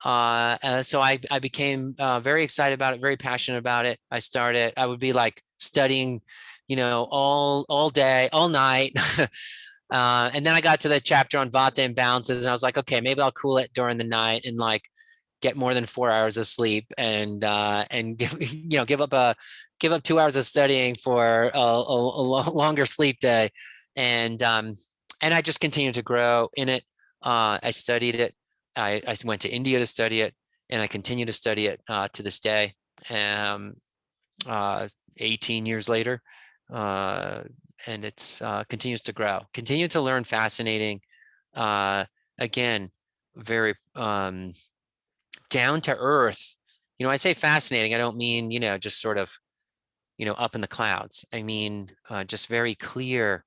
So I became very excited about it, very passionate about it. I would be like studying, all day, all night. And then I got to the chapter on Vata imbalances, and I was like, okay, maybe I'll cool it during the night and like get more than 4 hours of sleep, and give up 2 hours of studying for a longer sleep day. And I just continued to grow in it. I studied it. I went to India to study it, and I continue to study it to this day. 18 years later, and it's continues to grow, continue to learn fascinating, again, very down to earth. I say fascinating, I don't mean, just sort of, up in the clouds. I mean, just very clear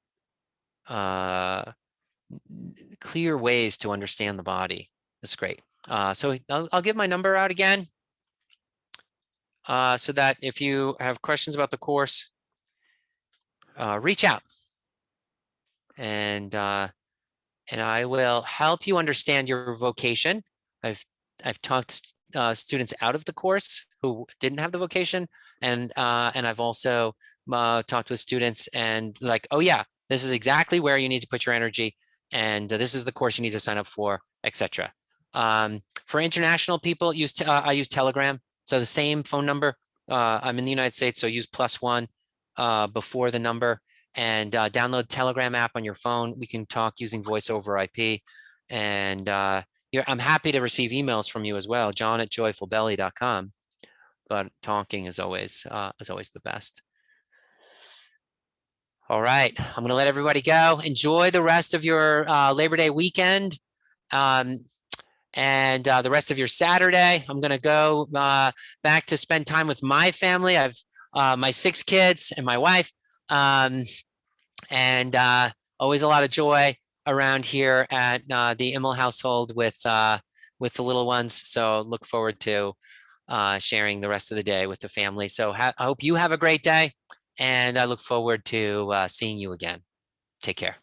ways to understand the body. That's great. So I'll give my number out again, so that if you have questions about the course, reach out, and I will help you understand your vocation. I've talked students out of the course who didn't have the vocation, and I've also talked with students and like, oh yeah, this is exactly where you need to put your energy, and this is the course you need to sign up for, etc. For international people, I use Telegram. So the same phone number. I'm in the United States, so use +1 before the number, and download Telegram app on your phone. We can talk using voice over IP, and I'm happy to receive emails from you as well, john@joyfulbelly.com. But talking is always the best. All right, I'm going to let everybody go. Enjoy the rest of your Labor Day weekend, and the rest of your Saturday. I'm going to go back to spend time with my family. I've my 6 kids and my wife, and always a lot of joy around here at the Immel household with the little ones. So look forward to sharing the rest of the day with the family. So I hope you have a great day, and I look forward to seeing you again. Take care.